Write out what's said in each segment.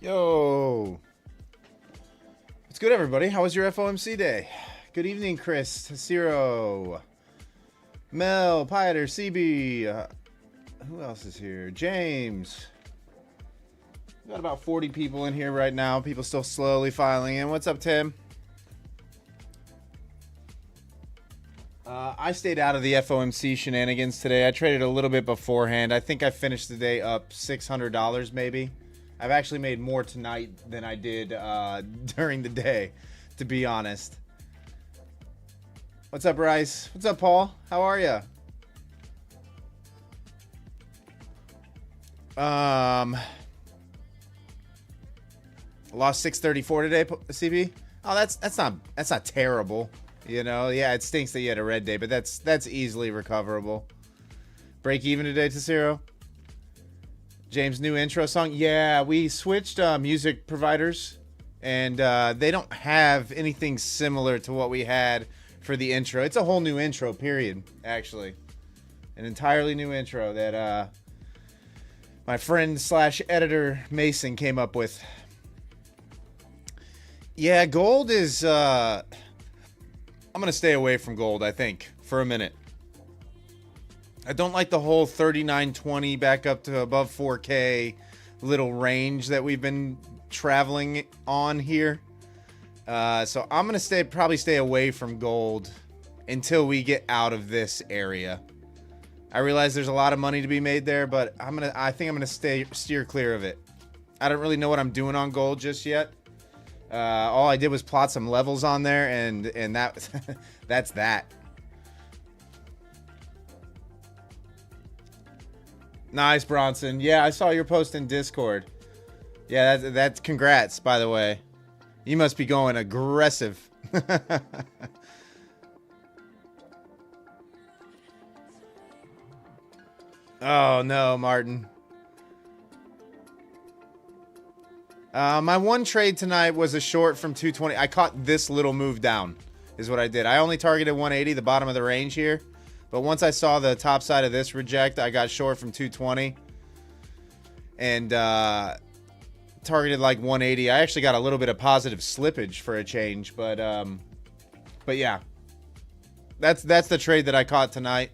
Yo, what's good, everybody? How was your FOMC day? Good evening, Chris, Ciro, Mel, Pieter, CB. Who else is here? James. We got about 40 people in here right now. People still slowly filing in. What's up, Tim? I stayed out of the FOMC shenanigans today. I traded a little bit beforehand. I think I finished the day up $600 maybe. I've actually made more tonight than I did during the day, to be honest. What's up, Bryce? What's up, Paul? How are you? Lost 634 today, CB. Oh, that's not terrible. You know, yeah, it stinks that you had a red day, but that's easily recoverable. Break even today to zero. James' new intro song. Yeah, we switched music providers, and they don't have anything similar to what we had for the intro. It's a whole new intro, period, actually. An entirely new intro that my friend slash editor Mason came up with. Yeah, gold is... I'm going to stay away from gold, I think, for a minute. I don't like the whole 39.20 back up to above 4K little range that we've been traveling on here. So I'm going to probably stay away from gold until we get out of this area. I realize there's a lot of money to be made there, but I think I'm going to steer clear of it. I don't really know what I'm doing on gold just yet. All I did was plot some levels on there, and that that's that. Nice, Bronson. Yeah, I saw your post in Discord. Yeah, that's congrats, by the way. You must be going aggressive. Oh no, Martin. My one trade tonight was a short from 220. I caught this little move down is what I did. I only targeted 180, the bottom of the range here. But once I saw the top side of this reject, I got short from 220 and targeted like 180. I actually got a little bit of positive slippage for a change, but yeah, that's the trade that I caught tonight.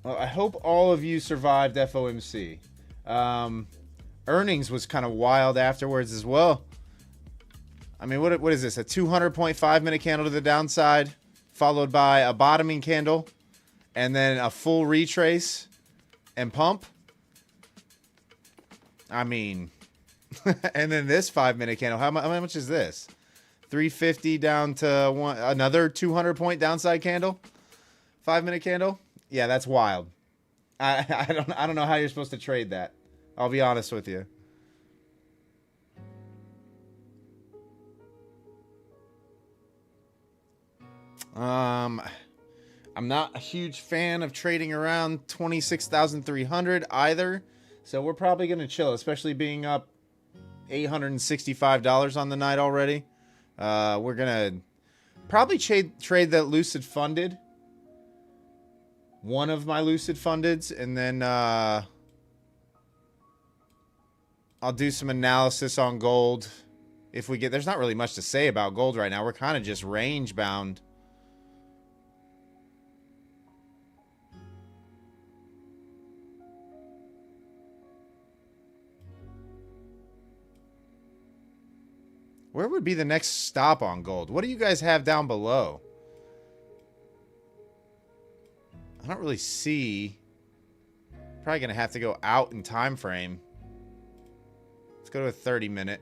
Well, I hope all of you survived FOMC. Earnings was kind of wild afterwards as well. I mean, what is this? A 200.5 minute candle to the downside, followed by a bottoming candle, and then a full retrace and pump. I mean, and then this 5 minute candle. How much is this? 350 down to another 200 point downside candle. 5 minute candle. Yeah, that's wild. I don't know how you're supposed to trade that. I'll be honest with you. I'm not a huge fan of trading around 26,300 either. So we're probably going to chill, especially being up $865 on the night already. We're going to probably trade that Lucid Funded. One of my Lucid Fundeds, and then I'll do some analysis on gold if we get... There's not really much to say about gold right now. We're kind of just range bound. Where would be the next stop on gold? What do you guys have down below? I don't really see. Probably going to have to go out in time frame. Let's go to a 30 minute.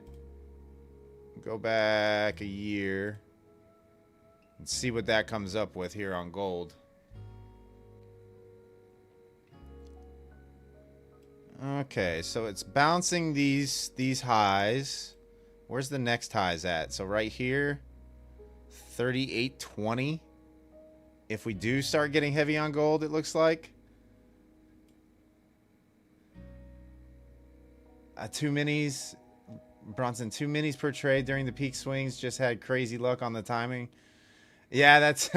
Go back a year. And see what that comes up with here on gold. Okay, so it's bouncing these highs. Where's the next highs at? So right here, 38.20. If we do start getting heavy on gold, it looks like. Two minis. Bronson, 2 minis per trade during the peak swings. Just had crazy luck on the timing. Yeah, that's...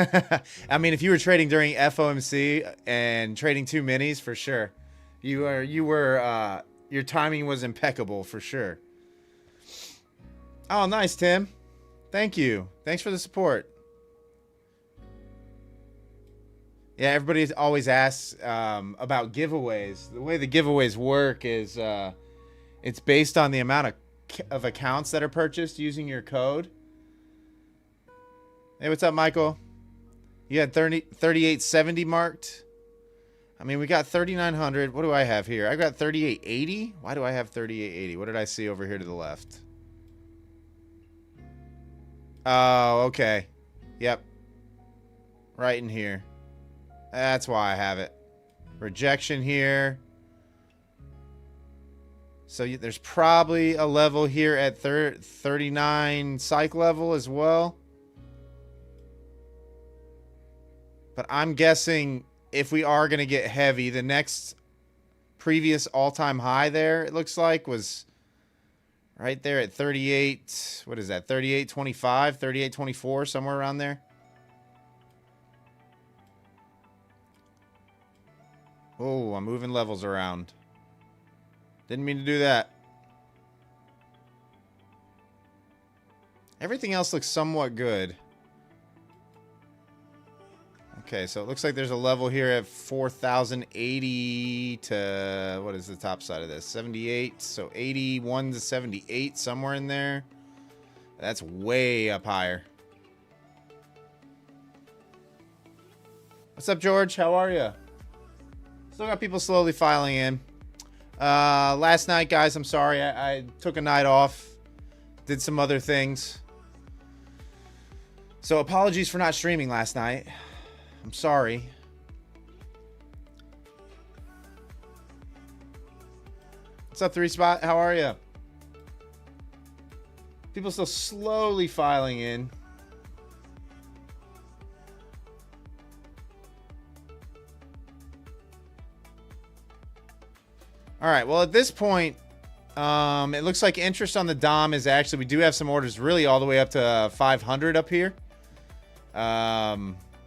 I mean, if you were trading during FOMC and trading 2 minis, for sure. Your timing was impeccable for sure. Oh, nice, Tim. Thank you. Thanks for the support. Yeah, everybody always asks about giveaways. The way the giveaways work is it's based on the amount of accounts that are purchased using your code. Hey, what's up, Michael? You had 3870 marked. I mean, we got 3900. What do I have here? I got 3880. Why do I have 3880? What did I see over here to the left? Oh, okay. Yep. Right in here. That's why I have it. Rejection here. So there's probably a level here at 39 psych level as well. But I'm guessing if we are going to get heavy, the next previous all-time high there, it looks like, was right there at 38. What is that? 38.25, 38.24, somewhere around there. Oh, I'm moving levels around. Didn't mean to do that. Everything else looks somewhat good. Okay, so it looks like there's a level here at 4,080 to... What is the top side of this? 78. So 81 to 78, somewhere in there. That's way up higher. What's up, George? How are you? Still got people slowly filing in. Last night, guys, I'm sorry. I took a night off. Did some other things. So apologies for not streaming last night. I'm sorry. What's up, 3 Spot? How are you? People still slowly filing in. All right, well, at this point, it looks like interest on the Dom is actually, we do have some orders really all the way up to 500 up here.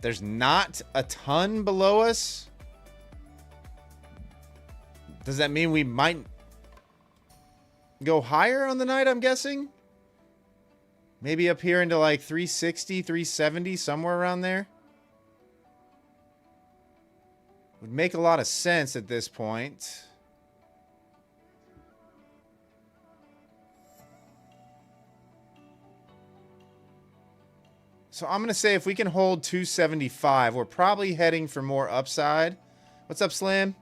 There's not a ton below us. Does that mean we might go higher on the night, I'm guessing? Maybe up here into like 360, 370, somewhere around there. Would make a lot of sense at this point. So I'm going to say if we can hold 275, we're probably heading for more upside. What's up, Slim?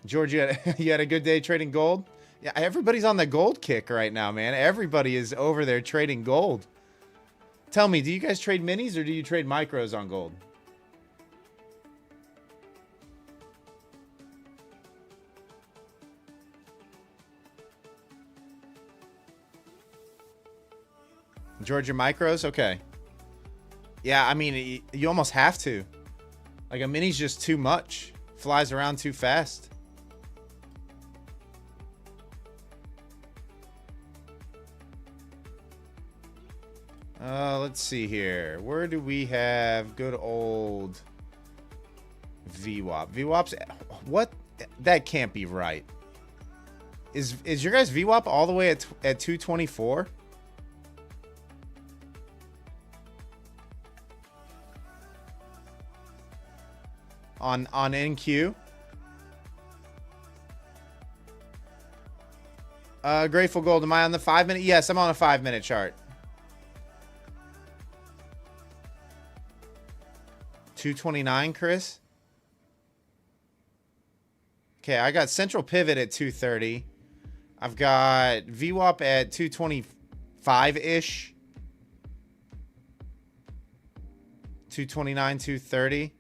George, you had a good day trading gold? Yeah, everybody's on the gold kick right now, man. Everybody is over there trading gold. Tell me, do you guys trade minis or do you trade micros on gold? Georgia micros? Okay. Yeah, I mean, you almost have to. Like, a mini's just too much. Flies around too fast. Let's see here. Where do we have good old VWAP? VWAP's... What? That can't be right. Is your guys' VWAP all the way at 224? On NQ. Grateful Gold, am I on the 5-minute? Yes, I'm on a 5-minute chart. 229, Chris? Okay, I got Central Pivot at 230. I've got VWAP at 225-ish. 229, 230.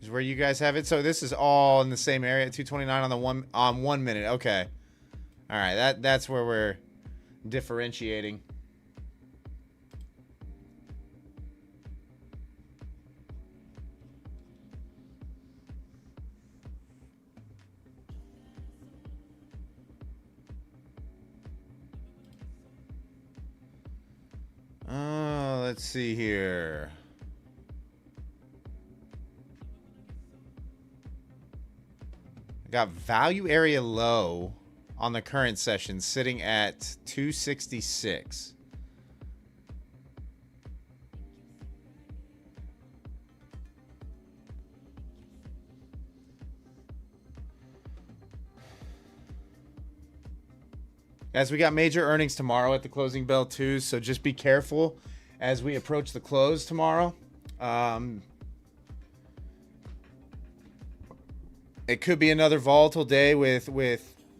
Is where you guys have it. So this is all in the same area at 229 on 1 minute. Okay. All right, that's where we're differentiating. Let's see here. Got value area low on the current session sitting at 266. As we got major earnings tomorrow at the closing bell too, so just be careful as we approach the close tomorrow. It could be another volatile day with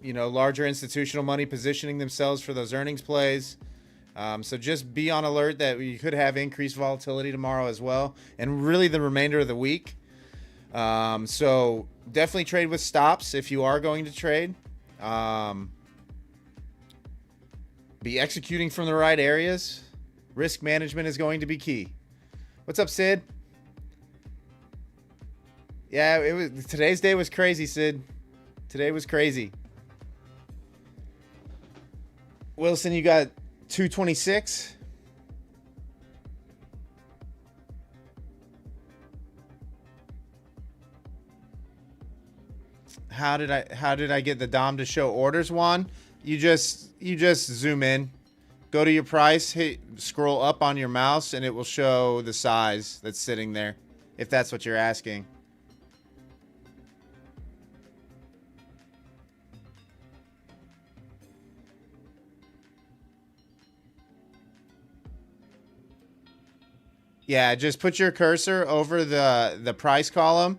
you know, larger institutional money positioning themselves for those earnings plays. So just be on alert that you could have increased volatility tomorrow as well, and really the remainder of the week. So definitely trade with stops if you are going to trade. Be executing from the right areas. Risk management is going to be key. What's up, Sid? Yeah, today's day was crazy, Sid. Today was crazy. Wilson, you got 226. How did I get the DOM to show orders, Juan? You just zoom in, go to your price, scroll up on your mouse, and it will show the size that's sitting there, if that's what you're asking. Yeah, just put your cursor over the price column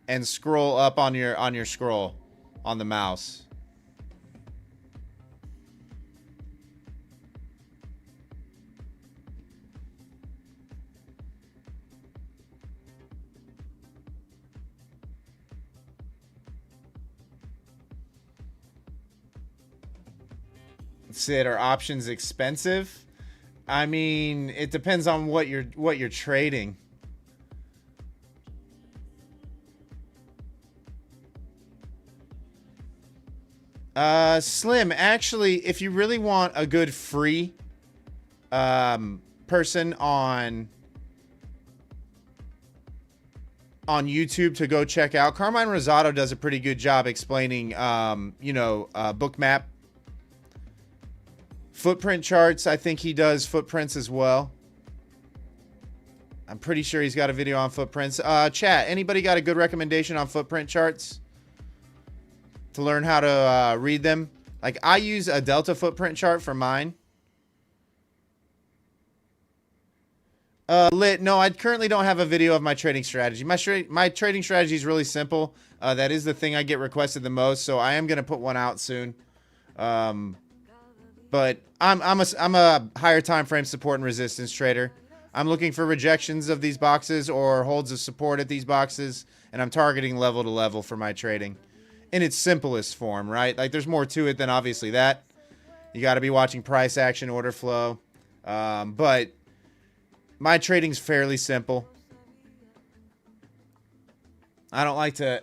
and scroll up on your scroll on the mouse. Sid, are options expensive? I mean, it depends on what you're trading. Slim, actually, if you really want a good free person on YouTube to go check out, Carmine Rosado does a pretty good job explaining bookmap footprint charts. I think he does footprints as well. I'm pretty sure he's got a video on footprints. Chat, anybody got a good recommendation on footprint charts to learn how to read them? Like, I use a Delta footprint chart for mine. Lit, no, I currently don't have a video of my trading strategy. My trading strategy is really simple. That is the thing I get requested the most, so I am going to put one out soon. But I'm a higher time frame support and resistance trader. I'm looking for rejections of these boxes or holds of support at these boxes, and I'm targeting level to level for my trading in its simplest form, right? Like, there's more to it than obviously that. You got to be watching price action, order flow. But my trading's fairly simple. I don't like to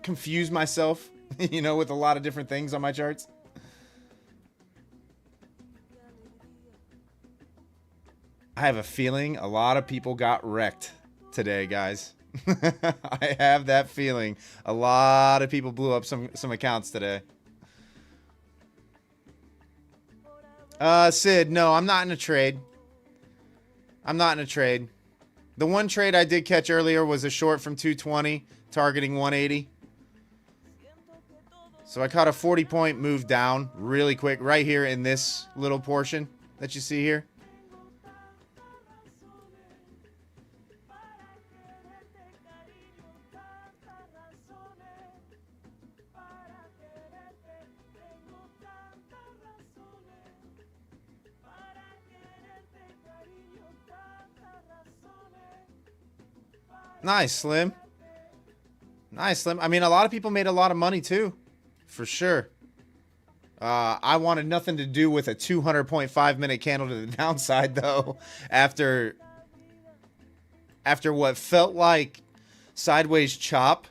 confuse myself, with a lot of different things on my charts. I have a feeling a lot of people got wrecked today, guys. I have that feeling. A lot of people blew up some accounts today. Sid, no, I'm not in a trade. I'm not in a trade. The one trade I did catch earlier was a short from 220, targeting 180. So I caught a 40-point move down really quick right here in this little portion that you see here. Nice, Slim. Nice, Slim. I mean, a lot of people made a lot of money, too. For sure. I wanted nothing to do with a 200.5-minute candle to the downside, though. After what felt like sideways chop.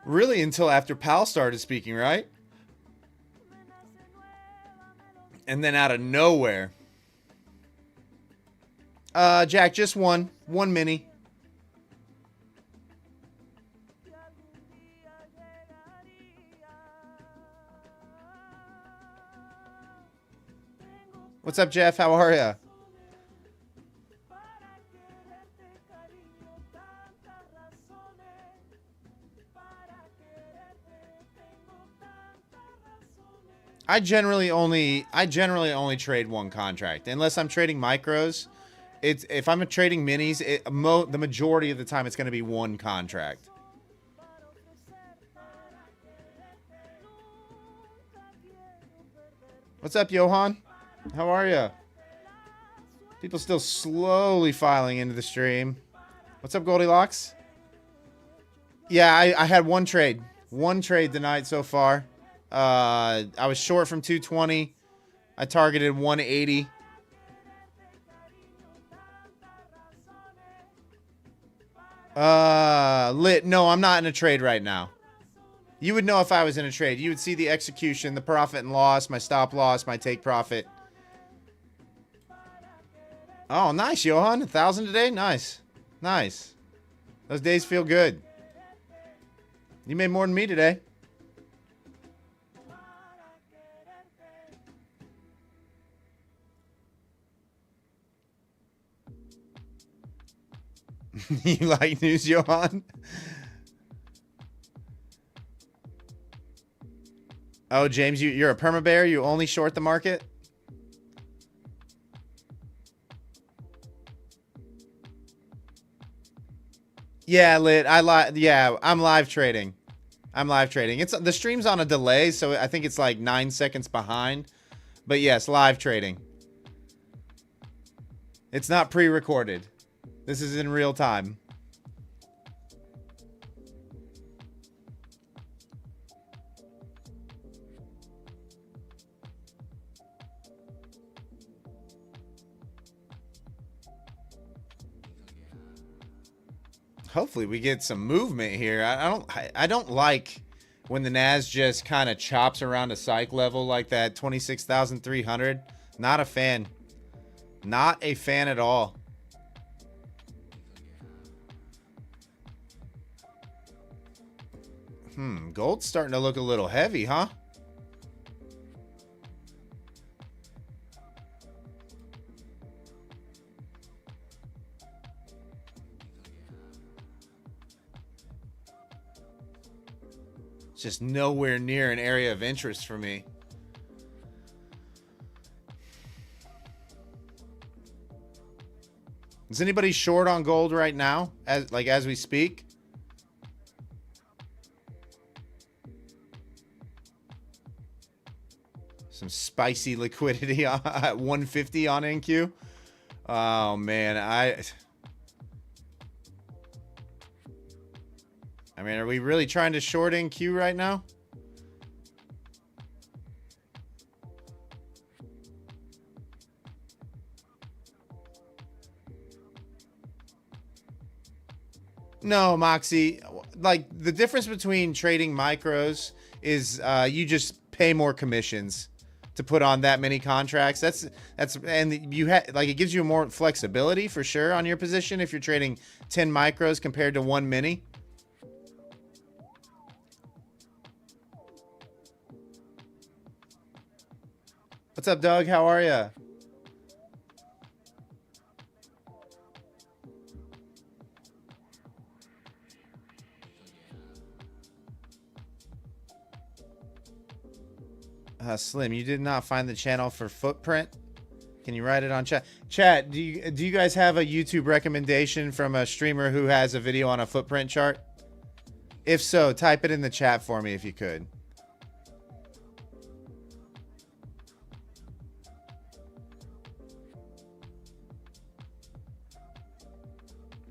Really until after Powell started speaking, right? And then out of nowhere. Jack, just one. One mini. What's up, Jeff? How are ya? I generally only trade one contract unless I'm trading micros. If I'm trading minis, the majority of the time it's going to be one contract. What's up, Johan? How are you? People still slowly filing into the stream. What's up, Goldilocks? Yeah, I had one trade tonight so far. I was short from 220. I targeted 180. Lit. No, I'm not in a trade right now. You would know if I was in a trade. You would see the execution, the profit and loss, my stop loss, my take profit. Oh, nice, Johan. 1,000 today? Nice. Nice. Those days feel good. You made more than me today. You like news, Johan? Oh, James, you're a perma bear? You only short the market? Yeah, Lit. Yeah, I'm live trading. It's the stream's on a delay, so I think it's like 9 seconds behind. But yes, live trading. It's not pre-recorded. This is in real time. Hopefully we get some movement here. I don't like when the Nas just kind of chops around a psych level like that, 26,300. Not a fan. Not a fan at all. Gold's starting to look a little heavy, huh? It's just nowhere near an area of interest for me. Is anybody short on gold right now, as we speak? Some spicy liquidity at 150 on NQ. Oh man, I mean, are we really trying to short NQ right now? No, Moxie. Like, the difference between trading micros is you just pay more commissions to put on that many contracts. And you like, it gives you more flexibility for sure on your position if you're trading 10 micros compared to one mini. What's up, Doug? How are you? Slim, you did not find the channel for footprint. Can you write it on chat? Chat, do you guys have a YouTube recommendation from a streamer who has a video on a footprint chart? If so, type it in the chat for me if you could.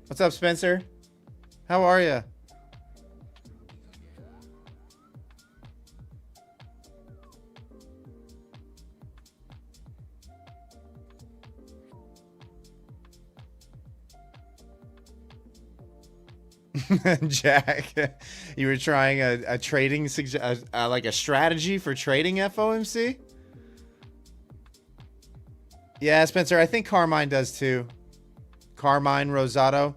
What's up, Spencer? How are you? Jack, you were trying a trading like a strategy for trading FOMC? Yeah, Spencer, I think Carmine does too. Carmine Rosato.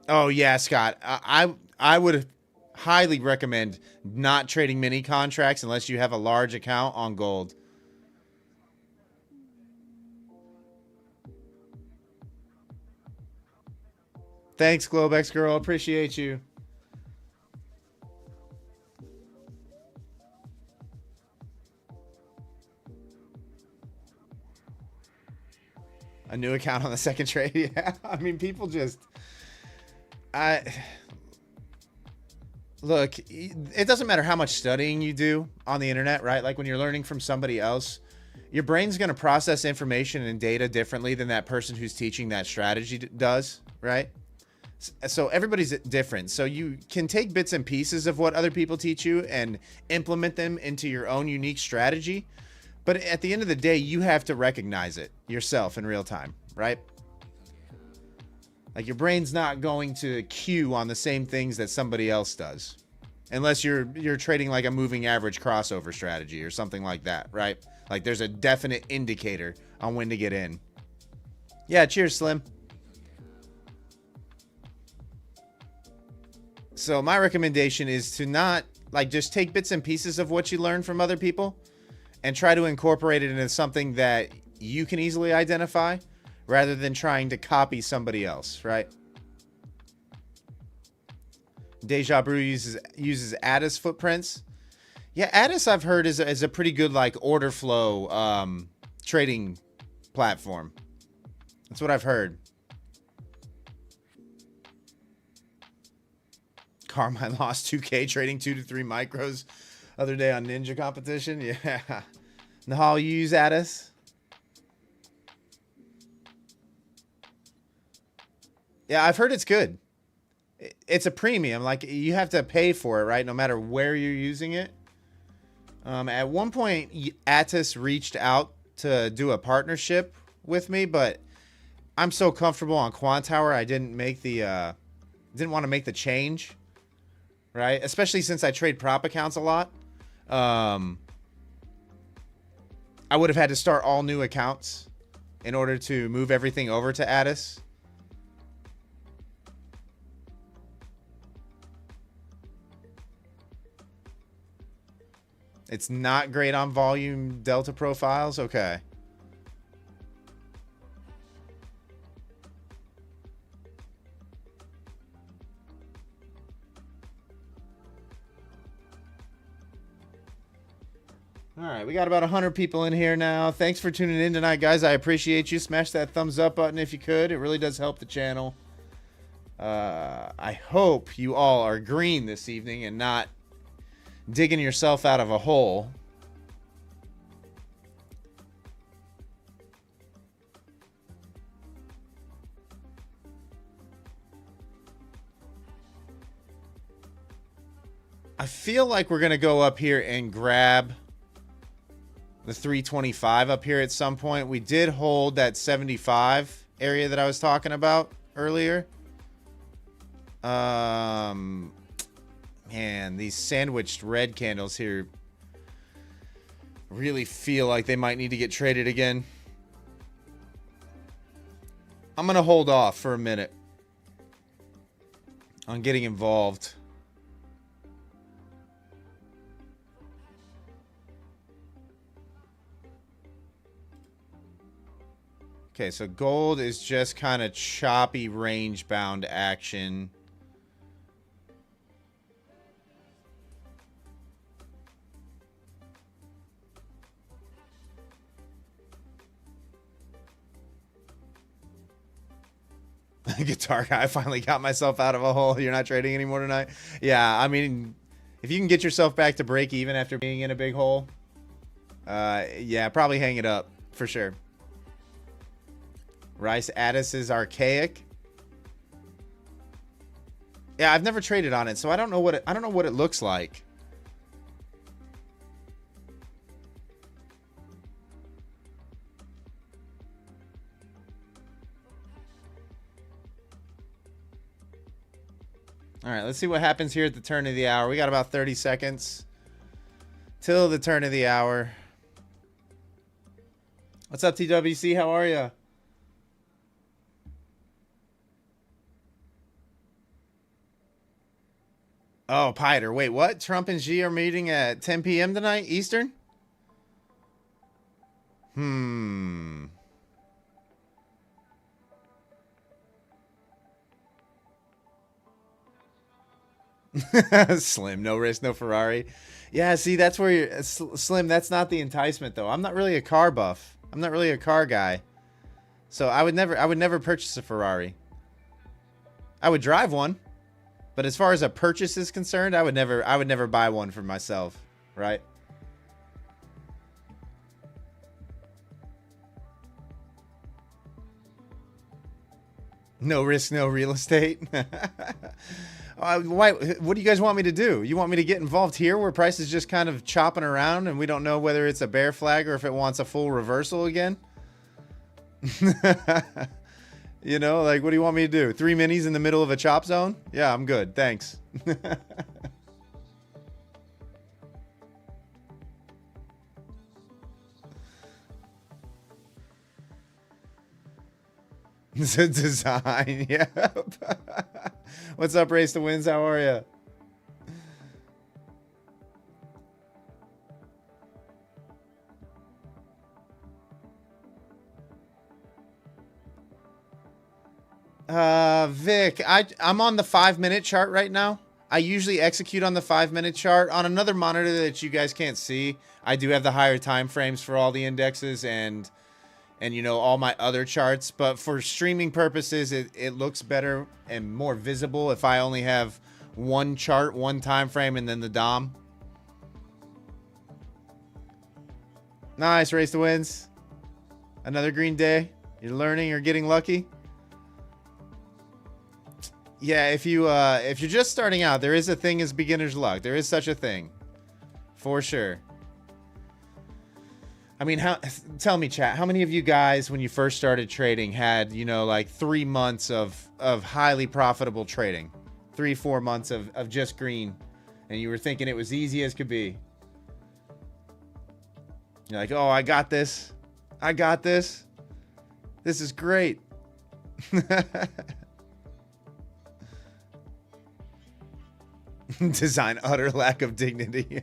Oh yeah, Scott. I would highly recommend not trading mini contracts unless you have a large account on gold. Thanks, globex girl. Appreciate you. A new account on the second trade. Yeah, I mean, people just, I look. It doesn't matter how much studying you do on the internet, right? Like when you're learning from somebody else, your brain's going to process information and data differently than that person who's teaching that strategy does, right? So everybody's different. So you can take bits and pieces of what other people teach you and implement them into your own unique strategy. But at the end of the day, you have to recognize it yourself in real time, right? Like your brain's not going to queue on the same things that somebody else does. Unless you're trading like a moving average crossover strategy or something like that, right? Like there's a definite indicator on when to get in. Yeah, cheers, Slim. So my recommendation is to not like just take bits and pieces of what you learn from other people and try to incorporate it into something that you can easily identify rather than trying to copy somebody else, right? Deja Brew uses Addis footprints. Yeah, Addis I've heard is a pretty good like order flow trading platform. That's what I've heard. Carmine lost 2K trading 2 to 3 micros other day on Ninja competition. Yeah. Nahal, you use Addis? Yeah, I've heard it's good. It's a premium. Like you have to pay for it, right? No matter where you're using it. At one point, Atis reached out to do a partnership with me, but I'm so comfortable on Quant Tower, I didn't make the didn't want to make the change, right? Especially since I trade prop accounts a lot. I would have had to start all new accounts in order to move everything over to Addis. It's not great on volume delta profiles. Okay. All right, we got about 100 people in here now. Thanks for tuning in tonight, guys. I appreciate you. Smash that thumbs up button if you could. It really does help the channel. I hope you all are green this evening and not digging yourself out of a hole. I feel like we're going to go up here and grab the 325 up here at some point. We did hold that 75 area that I was talking about earlier. Man, these sandwiched red candles here really feel like they might need to get traded again. I'm going to hold off for a minute on getting involved. Okay, so gold is just kind of choppy range-bound action. Guitar guy, I finally got myself out of a hole. You're not trading anymore tonight? Yeah, I mean, if you can get yourself back to break even after being in a big hole, yeah, probably hang it up for sure. Rice Addis is archaic. Yeah, I've never traded on it, so I don't know what it looks like. All right, let's see what happens here at the turn of the hour. We got about 30 seconds till the turn of the hour. What's up, TWC? How are you? Oh, Piter. Wait, what? Trump and Xi are meeting at 10 p.m. tonight, Eastern? Slim, no risk, no Ferrari. Yeah, see, that's where you're... Slim, that's not the enticement, though. I'm not really a car buff. I'm not really a car guy. So I would never purchase a Ferrari. I would drive one. But as far as a purchase is concerned, I would never buy one for myself, right? No risk, no real estate. Why? What do you guys want me to do? You want me to get involved here where price is just kind of chopping around and we don't know whether it's a bear flag or if it wants a full reversal again? You know, like, what do you want me to do? 3 minis in the middle of a chop zone? Yeah, I'm good. Thanks. Design, yep. What's up, Race to Wins? How are you? Vic, I'm on the 5-minute chart right now. I usually execute on the 5-minute chart. On another monitor that you guys can't see, I do have the higher time frames for all the indexes and you know, all my other charts. But for streaming purposes, it looks better and more visible if I only have one chart, one time frame, and then the DOM. Nice, Race to Wins. Another green day. You're learning, you're getting lucky. Yeah, if you're just starting out, there is a thing as beginner's luck. There is such a thing. For sure. I mean, tell me, chat, how many of you guys, when you first started trading, had, you know, like 3 months of highly profitable trading? 3-4 months of just green, and you were thinking it was easy as could be. You're like, oh, I got this. I got this. This is great. Design utter lack of dignity.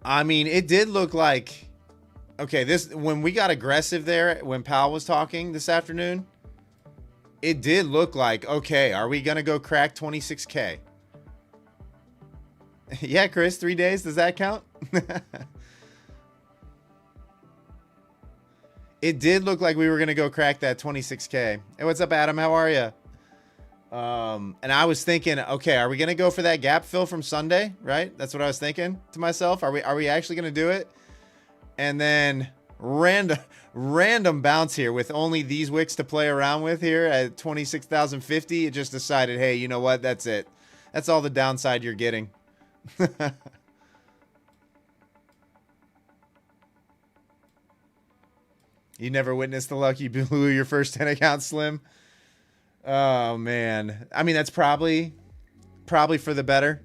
I mean, it did look like, okay, when we got aggressive there, when Powell was talking this afternoon, it did look like, okay, are we going to go crack 26K? Yeah, Chris, 3 days. Does that count? It did look like we were going to go crack that 26K. Hey, what's up, Adam? How are you? And I was thinking, okay, are we going to go for that gap fill from Sunday? Right? That's what I was thinking to myself. Are we actually going to do it? And then random bounce here with only these wicks to play around with here at 26,050. It just decided, hey, you know what? That's it. That's all the downside you're getting. You never witnessed the luck you blew your first 10 accounts, Slim? Oh, man. I mean, that's probably for the better,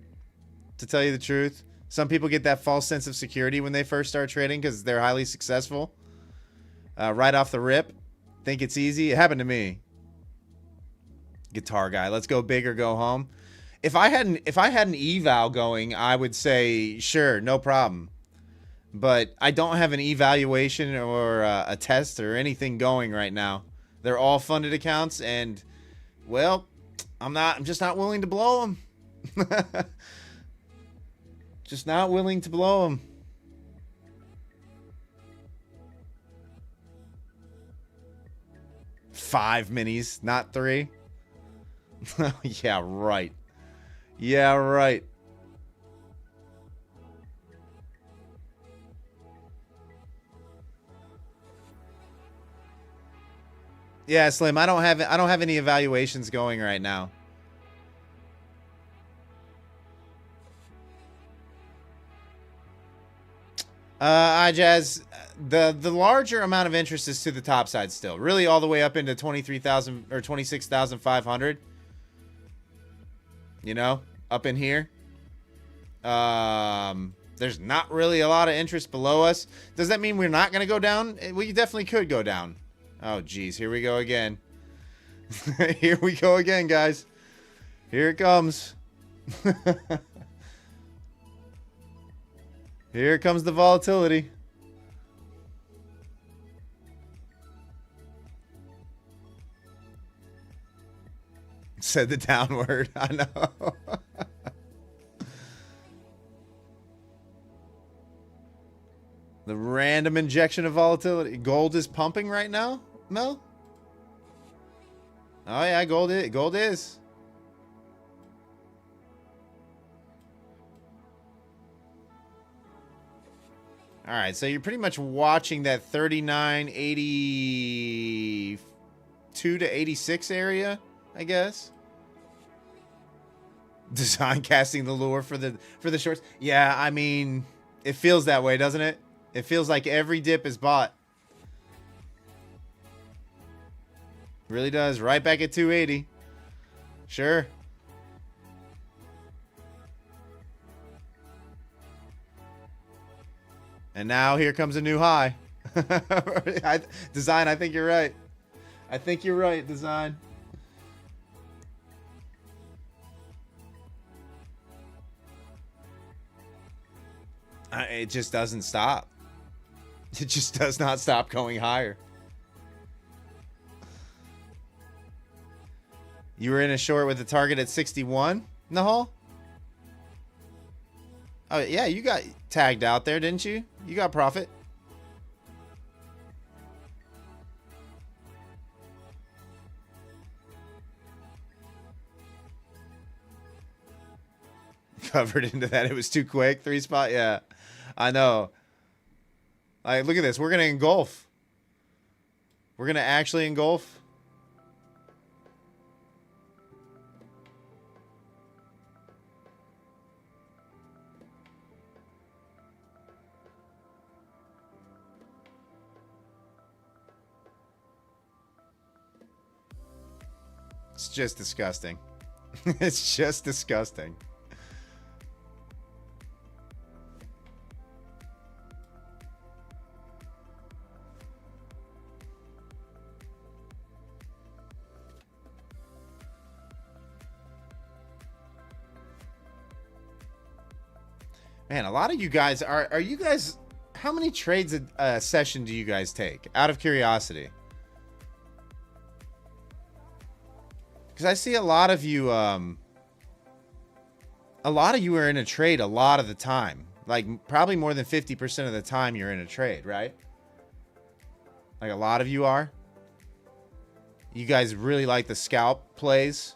to tell you the truth. Some people get that false sense of security when they first start trading because they're highly successful. Right off the rip. Think it's easy. It happened to me. Guitar guy. Let's go big or go home. If I had an eval going, I would say, sure, no problem. But I don't have an evaluation or a test or anything going right now. They're all funded accounts, and well, I'm just not willing to blow them. Just not willing to blow them. Five minis, not 3. Yeah, right. Yeah, right. Yeah, Slim, I don't have any evaluations going right now. Jazz, the larger amount of interest is to the top side still. Really all the way up into 23,000 or 26,500. You know, up in here. There's not really a lot of interest below us. Does that mean we're not going to go down? We definitely could go down. Oh, geez. Here we go again. Here we go again, guys. Here it comes. Here comes the volatility. Said the downward. I know. The random injection of volatility. Gold is pumping right now, Mel? Oh yeah, gold is. All right, so you're pretty much watching that 39.82 to 86 area, I guess. Design casting the lure for the shorts. Yeah, I mean, it feels that way, doesn't it? It feels like every dip is bought. Really does. Right back at 280. Sure. And now here comes a new high. Design, I think you're right. I think you're right, Design. It just doesn't stop. It just does not stop going higher. You were in a short with a target at 61, Nahal? Oh, yeah, you got tagged out there, didn't you? You got profit. Covered into that. It was too quick. 3 spot. Yeah, I know. Like, look at this. We're going to engulf. We're going to actually engulf. It's just disgusting. It's just disgusting. Man, a lot of you guys are you guys, how many trades a session do you guys take? Out of curiosity. Because I see a lot of you are in a trade a lot of the time. Like probably more than 50% of the time you're in a trade, right? Like a lot of you are. You guys really like the scalp plays.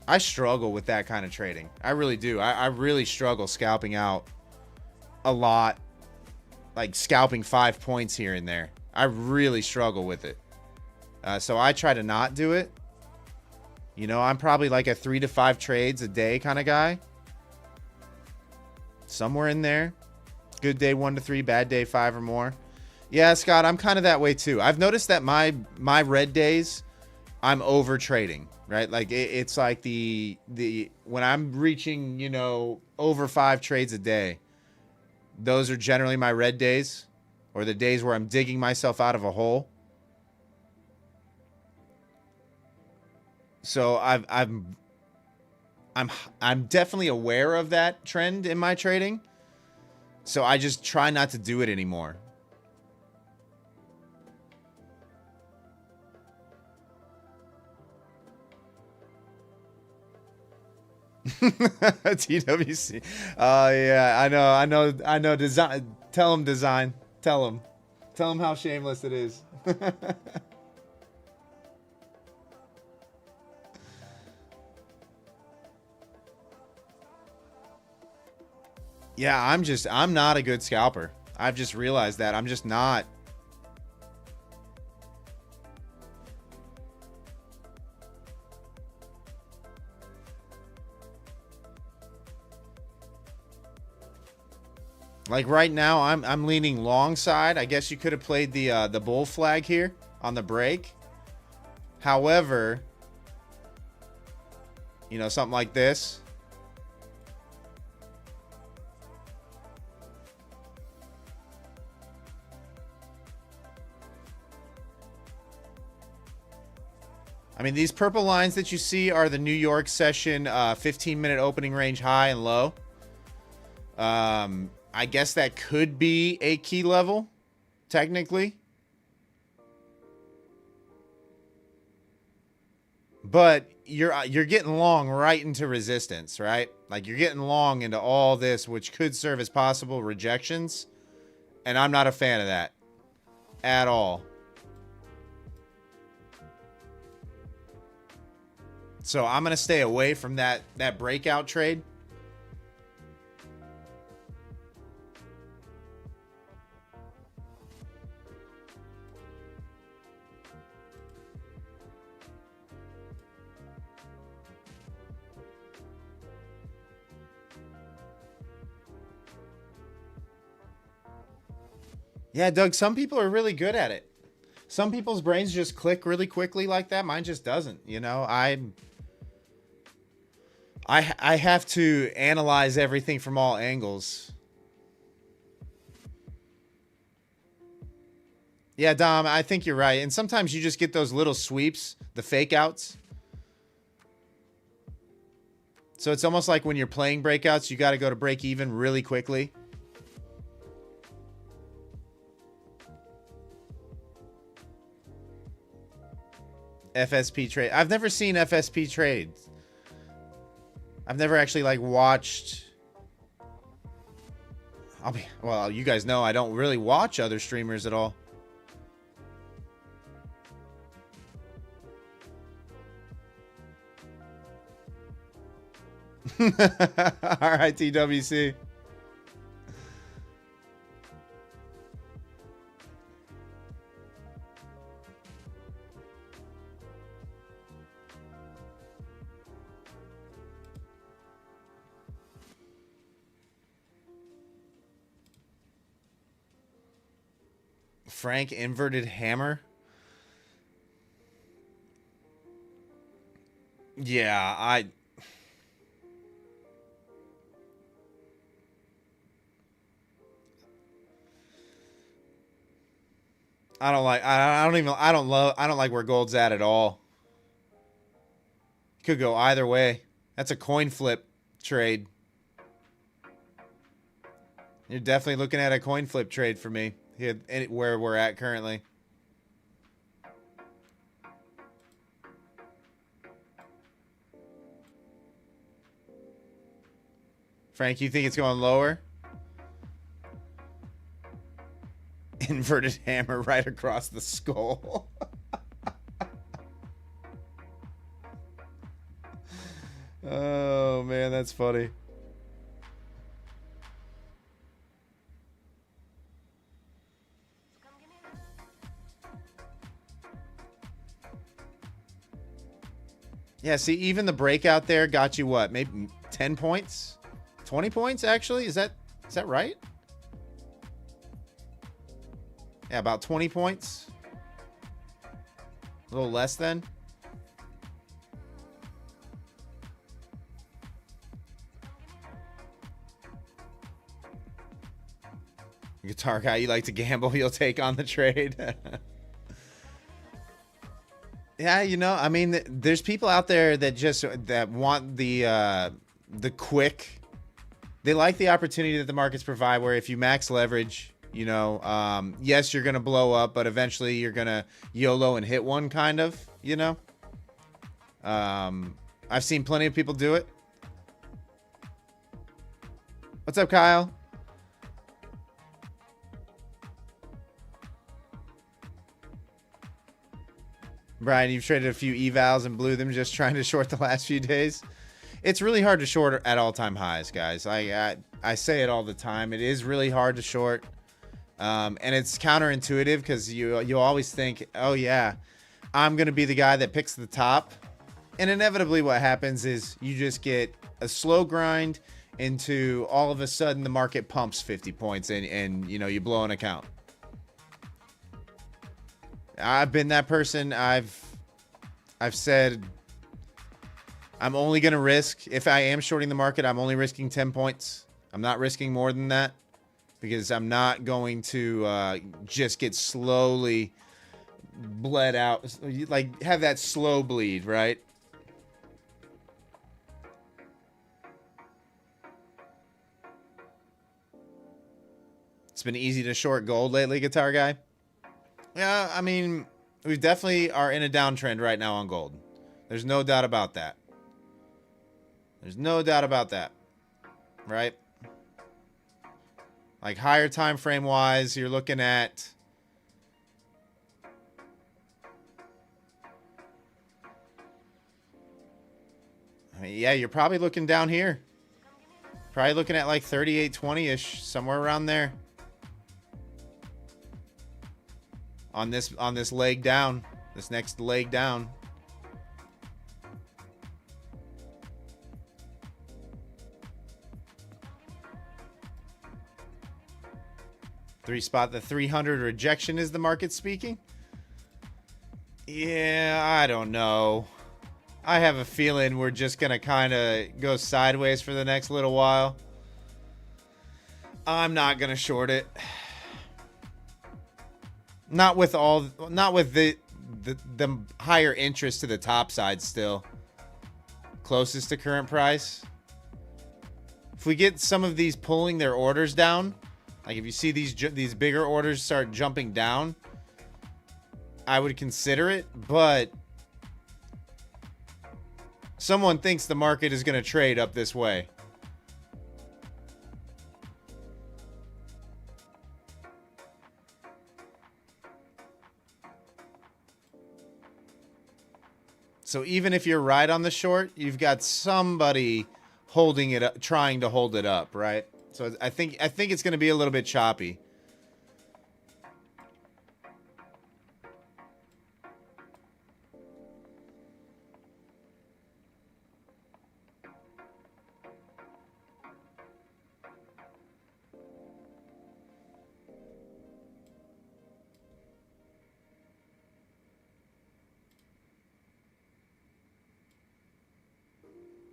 I struggle with that kind of trading. I really do. I really struggle scalping out a lot. Like scalping 5 points here and there. I really struggle with it. So I try to not do it. You know, I'm probably like a 3 to 5 trades a day kind of guy. Somewhere in there. Good day 1 to 3, bad day 5 or more. Yeah, Scott, I'm kind of that way too. I've noticed that my red days, I'm over trading. Right, like it's like the when I'm reaching, you know, over 5 trades a day, those are generally my red days, or the days where I'm digging myself out of a hole. So I'm definitely aware of that trend in my trading. So I just try not to do it anymore. TWC. Yeah, I know. Design. Tell him, Design. Tell him how shameless it is. Yeah, I'm not a good scalper. I've just realized that. I'm just not. Like right now, I'm leaning long side. I guess you could have played the bull flag here on the break. However, you know, something like this. I mean, these purple lines that you see are the New York session 15-minute opening range high and low. I guess that could be a key level, technically. But you're getting long right into resistance, right? Like you're getting long into all this, which could serve as possible rejections. And I'm not a fan of that at all. So I'm going to stay away from that breakout trade. Yeah, Doug, some people are really good at it. Some people's brains just click really quickly like that. Mine just doesn't, you know. I have to analyze everything from all angles. Yeah, Dom, I think you're right. And sometimes you just get those little sweeps, the fake outs. So it's almost like when you're playing breakouts, you got to go to break even really quickly. FSP trade. I've never seen FSP trades. I've never actually like watched. Well, you guys know I don't really watch other streamers at all. All right, TWC. Frank inverted hammer. Yeah, I don't like I don't like where gold's at all. Could go either way. That's a coin flip trade. You're definitely looking at a coin flip trade for me. Here, where we're at currently. Frank, you think it's going lower? Inverted hammer right across the skull. Oh, man, that's funny. Yeah, see, even the breakout there got you what? Maybe 10 points? 20 points, actually? Is that right? Yeah, about 20 points. A little less than. Guitar guy, you like to gamble, you'll take on the trade. Yeah, you know, I mean, there's people out there that want the quick. They like the opportunity that the markets provide, where if you max leverage, you know, yes, you're gonna blow up, but eventually you're gonna YOLO and hit one, kind of, you know. I've seen plenty of people do it. What's up, Kyle? Brian, you've traded a few evals and blew them just trying to short the last few days. It's really hard to short at all-time highs, guys. I say it all the time. It is really hard to short. And it's counterintuitive because you always think, oh, yeah, I'm going to be the guy that picks the top. And inevitably what happens is you just get a slow grind into all of a sudden the market pumps 50 points and you know, you blow an account. I've been that person. I've said I'm only going to risk, if I am shorting the market, I'm only risking 10 points. I'm not risking more than that because I'm not going to just get slowly bled out, like have that slow bleed, right? It's been easy to short gold lately, Guitar Guy. Yeah, I mean, we definitely are in a downtrend right now on gold. There's no doubt about that. There's no doubt about that, right? Like higher time frame wise, you're looking at yeah, you're probably looking down here. Probably looking at like 38.20-ish, somewhere around there. On this leg down, this next leg down. The 300 rejection is the market speaking? Yeah, I don't know. I have a feeling we're just going to kind of go sideways for the next little while. I'm not going to short it. Not with the higher interest to the top side still. Closest to current price. If we get some of these pulling their orders down, like if you see these bigger orders start jumping down, I would consider it, but someone thinks the market is going to trade up this way. So even if you're right on the short, you've got somebody holding it up, trying to hold it up, right? So I think it's going to be a little bit choppy.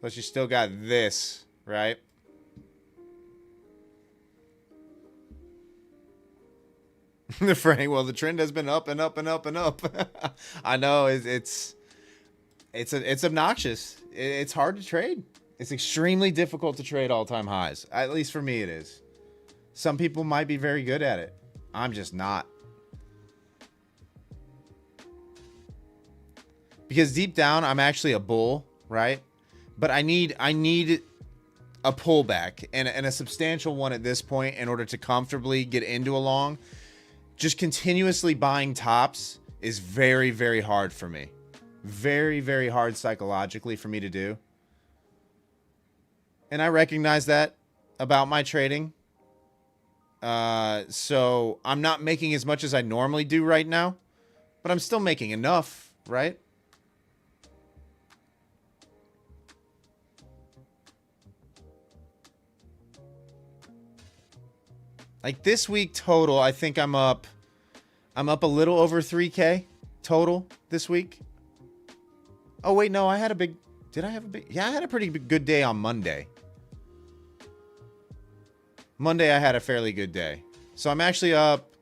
Plus you still got this, right? Frank, well, the trend has been up and up and up and up. I know it's obnoxious. It's hard to trade. It's extremely difficult to trade all-time highs. At least for me, it is. Some people might be very good at it. I'm just not. Because deep down, I'm actually a bull, right? But I need a pullback and a substantial one at this point in order to comfortably get into a long. Just continuously buying tops is very, very hard for me. Very, very hard psychologically for me to do. And I recognize that about my trading. So I'm not making as much as I normally do right now, but I'm still making enough, right? Like this week total, I think I'm up a little over 3K total this week. Oh wait, no, I had a big, did I have a big, yeah, I had a pretty good day on Monday. Monday I had a fairly good day. So I'm actually up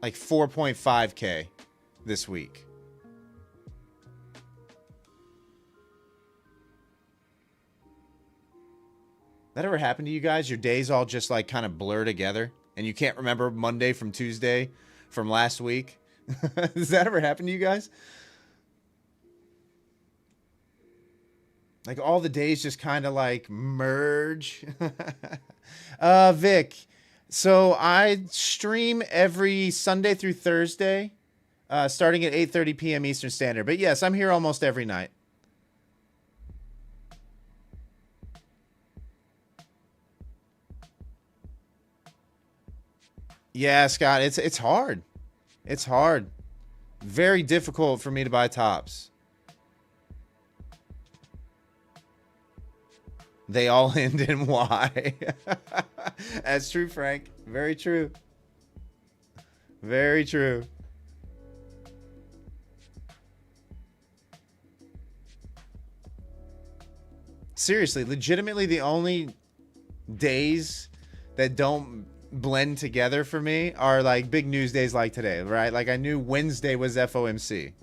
like 4.5K this week. That ever happened to you guys? Your days all just like kind of blur together and you can't remember Monday from Tuesday from last week? Does that ever happen to you guys? Like all the days just kind of like merge. Vic, so I stream every Sunday through Thursday, starting at 8:30 p.m. Eastern Standard. But yes, I'm here almost every night. Yeah, Scott, it's hard. It's hard. Very difficult for me to buy tops. They all end in Y. That's true, Frank. Very true. Very true. Seriously, legitimately the only days that don't blend together for me are like big news days like today, right? Like I knew Wednesday was FOMC,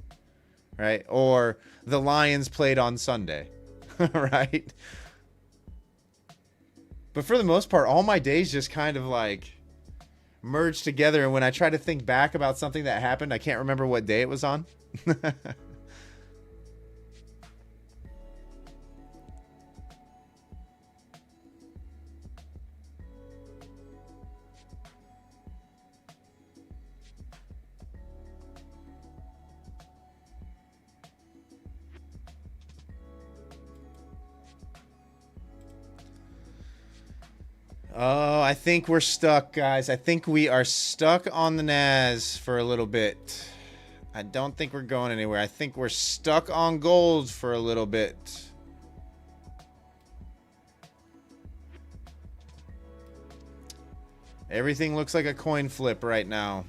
right? Or the Lions played on Sunday, right? But for the most part, all my days just kind of like merged together. And when I try to think back about something that happened, I can't remember what day it was on. Oh, I think we're stuck, guys. I think we are stuck on the Nas for a little bit. I don't think we're going anywhere. I think we're stuck on gold for a little bit. Everything looks like a coin flip right now.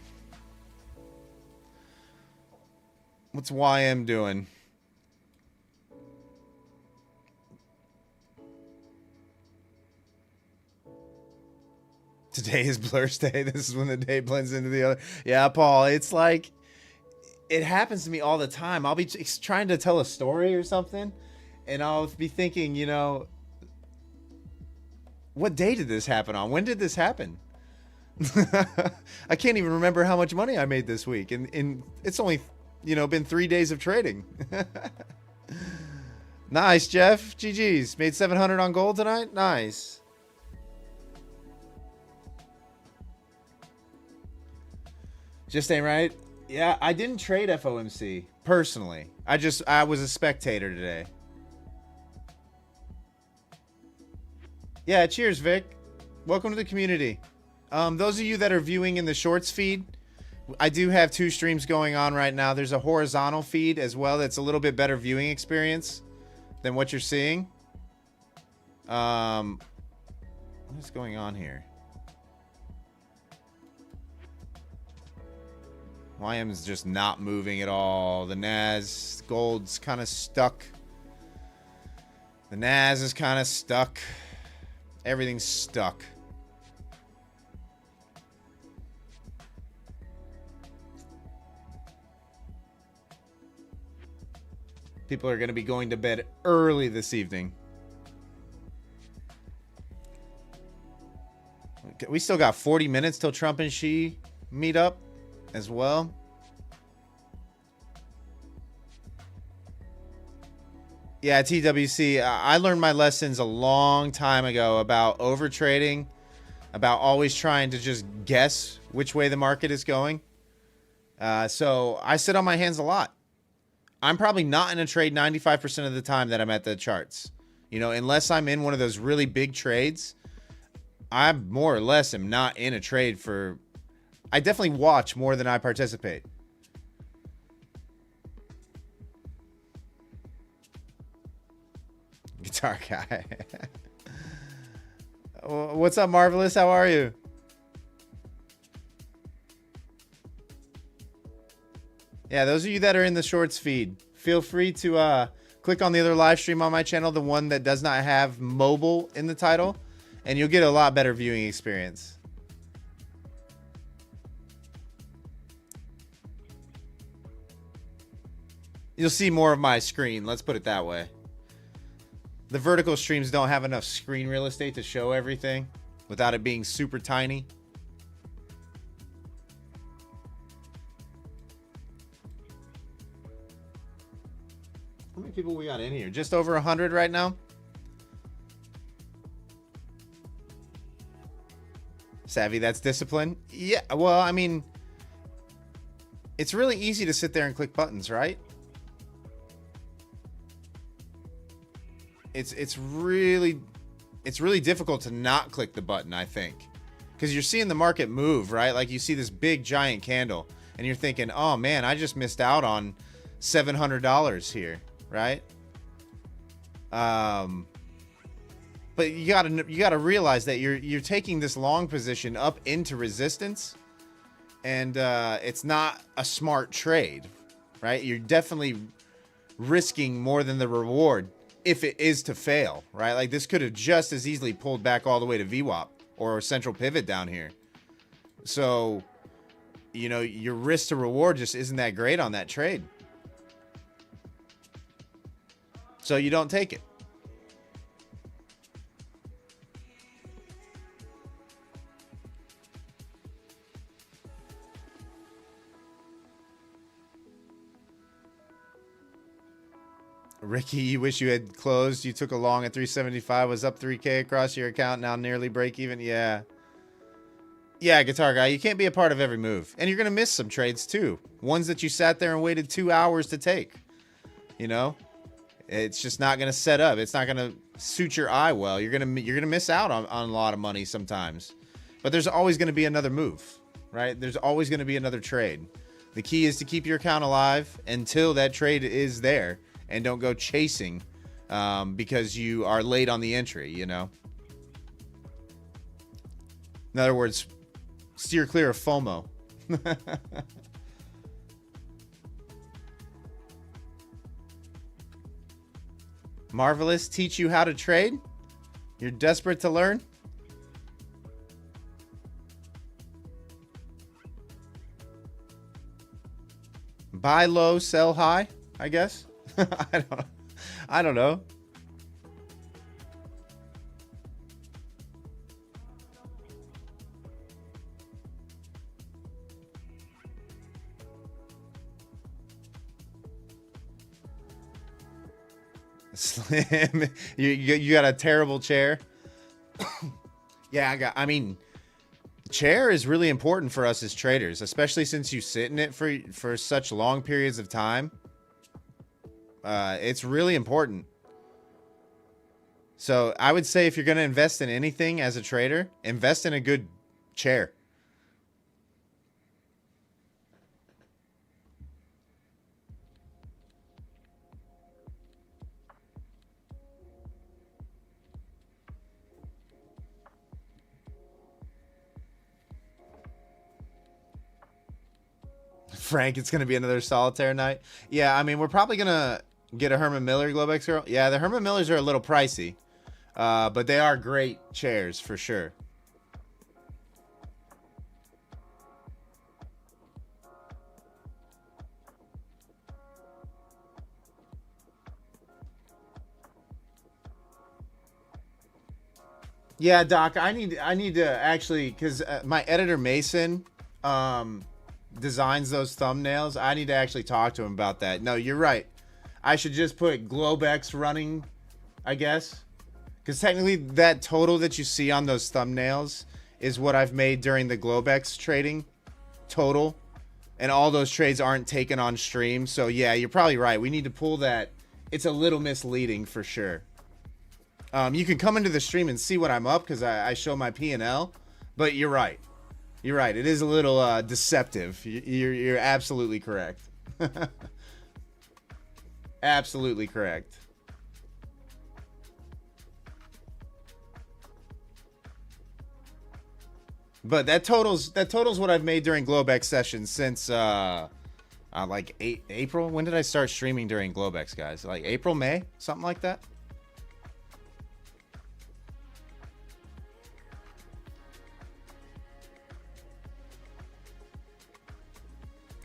What's YM doing? Today is Blur's Day. This is when the day blends into the other. Yeah, Paul, it's like, it happens to me all the time. I'll be trying to tell a story or something, and I'll be thinking, you know, what day did this happen on? When did this happen? I can't even remember how much money I made this week. And it's only, you know, been 3 days of trading. Nice, Jeff. GG's. Made 700 on gold tonight? Nice. Just ain't right. Yeah, I didn't trade FOMC personally. I was a spectator today. Yeah, cheers, Vic. Welcome to the community. Those of you that are viewing in the shorts feed, I do have 2 streams going on right now. There's a horizontal feed as well that's a little bit better viewing experience than what you're seeing. What is going on here? YM's just not moving at all. The Nas, gold's kind of stuck. The Nas is kind of stuck. Everything's stuck. People are going to be going to bed early this evening. We still got 40 minutes till Trump and Xi meet up as well. Yeah, TWC, I learned my lessons a long time ago about over trading, about always trying to just guess which way the market is going. So I sit on my hands a lot. I'm probably not in a trade 95% of the time that I'm at the charts. You know, unless I'm in one of those really big trades, I more or less am not in a trade for... I definitely watch more than I participate. Guitar guy. What's up, Marvelous? How are you? Yeah, those of you that are in the shorts feed, feel free to click on the other live stream on my channel, the one that does not have mobile in the title, and you'll get a lot better viewing experience. You'll see more of my screen, let's put it that way. The vertical streams don't have enough screen real estate to show everything without it being super tiny. How many people we got in here? Just over 100 right now? Savvy, that's discipline? Yeah, well, I mean, it's really easy to sit there and click buttons, right? It's really difficult to not click the button, I think. Because you're seeing the market move, right? Like you see this big giant candle and you're thinking, oh man, I just missed out on $700 here, right? But you gotta realize that you're taking this long position up into resistance, and it's not a smart trade, right? You're definitely risking more than the reward if it is to fail, right? Like this could have just as easily pulled back all the way to VWAP or central pivot down here. So, you know, your risk to reward just isn't that great on that trade. So you don't take it. Ricky, you wish you had closed. You took a long at 375, was up 3K across your account, now nearly break even. Yeah. Yeah, Guitar Guy, you can't be a part of every move. And you're going to miss some trades too. Ones that you sat there and waited 2 hours to take. You know? It's just not going to set up. It's not going to suit your eye well. You're going to miss out on a lot of money sometimes. But there's always going to be another move, right? There's always going to be another trade. The key is to keep your account alive until that trade is there. And don't go chasing because you are late on the entry, you know? In other words, steer clear of FOMO. Marvelous, teach you how to trade? You're desperate to learn? Buy low, sell high, I guess. I don't know. Slim, you got a terrible chair. Yeah, I mean, chair is really important for us as traders, especially since you sit in it for such long periods of time. It's really important. So I would say if you're going to invest in anything as a trader, invest in a good chair. Frank, it's going to be another solitaire night. Yeah, I mean, we're probably going to get a Herman Miller globex girl. Yeah, the Herman Millers are a little pricey, but they are great chairs for sure. Yeah, Doc, I need to actually, because my editor Mason designs those thumbnails. I need to actually talk to him about that. No, you're right. I should just put globex running, I guess. Because technically that total that you see on those thumbnails is what I've made during the globex trading total. And all those trades aren't taken on stream. So yeah, you're probably right. We need to pull that. It's a little misleading for sure. You can come into the stream and see what I'm up because I show my P&L. But you're right. You're right. It is a little deceptive. You're absolutely correct. Absolutely correct. But that totals what I've made during globex sessions since like April. When did I start streaming during globex, guys? Like April, May, something like that.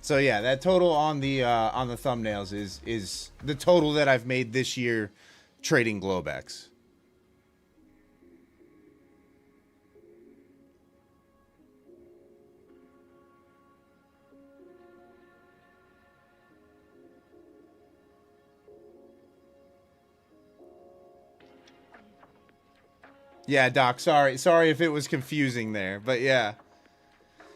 So yeah, that total on the thumbnails is the total that I've made this year trading globex. Yeah, Doc, sorry if it was confusing there, but yeah.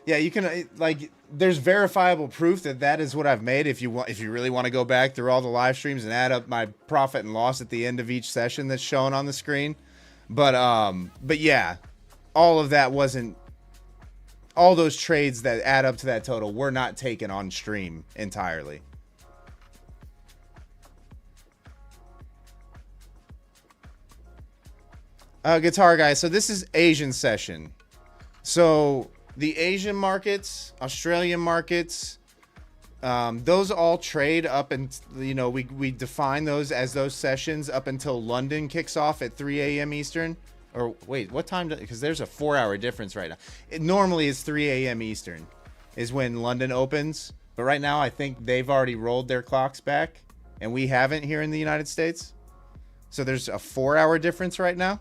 Yeah, you can like there's verifiable proof that that is what I've made if you really want to go back through all the live streams and add up my profit and loss at the end of each session that's shown on the screen. But yeah, all of that wasn't all those trades that add up to that total were not taken on stream entirely. Guitar Guy, so this is Asian session. So the Asian markets, Australian markets, those all trade up, and you know we define those as those sessions up until London kicks off at 3 a.m. Eastern Or wait, what time? Because there's a 4-hour difference right now. It normally is 3 a.m. Eastern is when London opens. But right now, I think they've already rolled their clocks back. And we haven't here in the United States. So there's a 4-hour difference right now.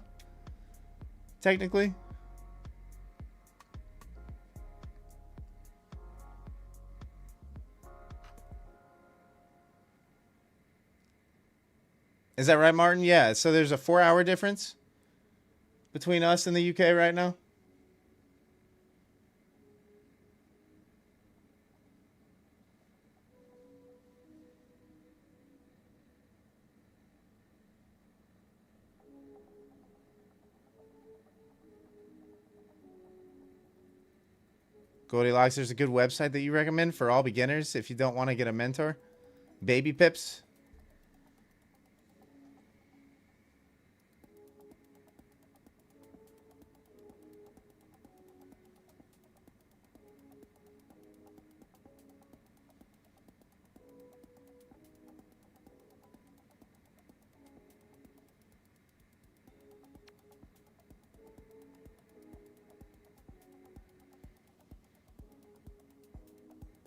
Technically. Is that right, Martin? Yeah. So there's a 4-hour difference between us and the UK right now. Goldilocks, there's a good website that you recommend for all beginners if you don't want to get a mentor. Baby Pips.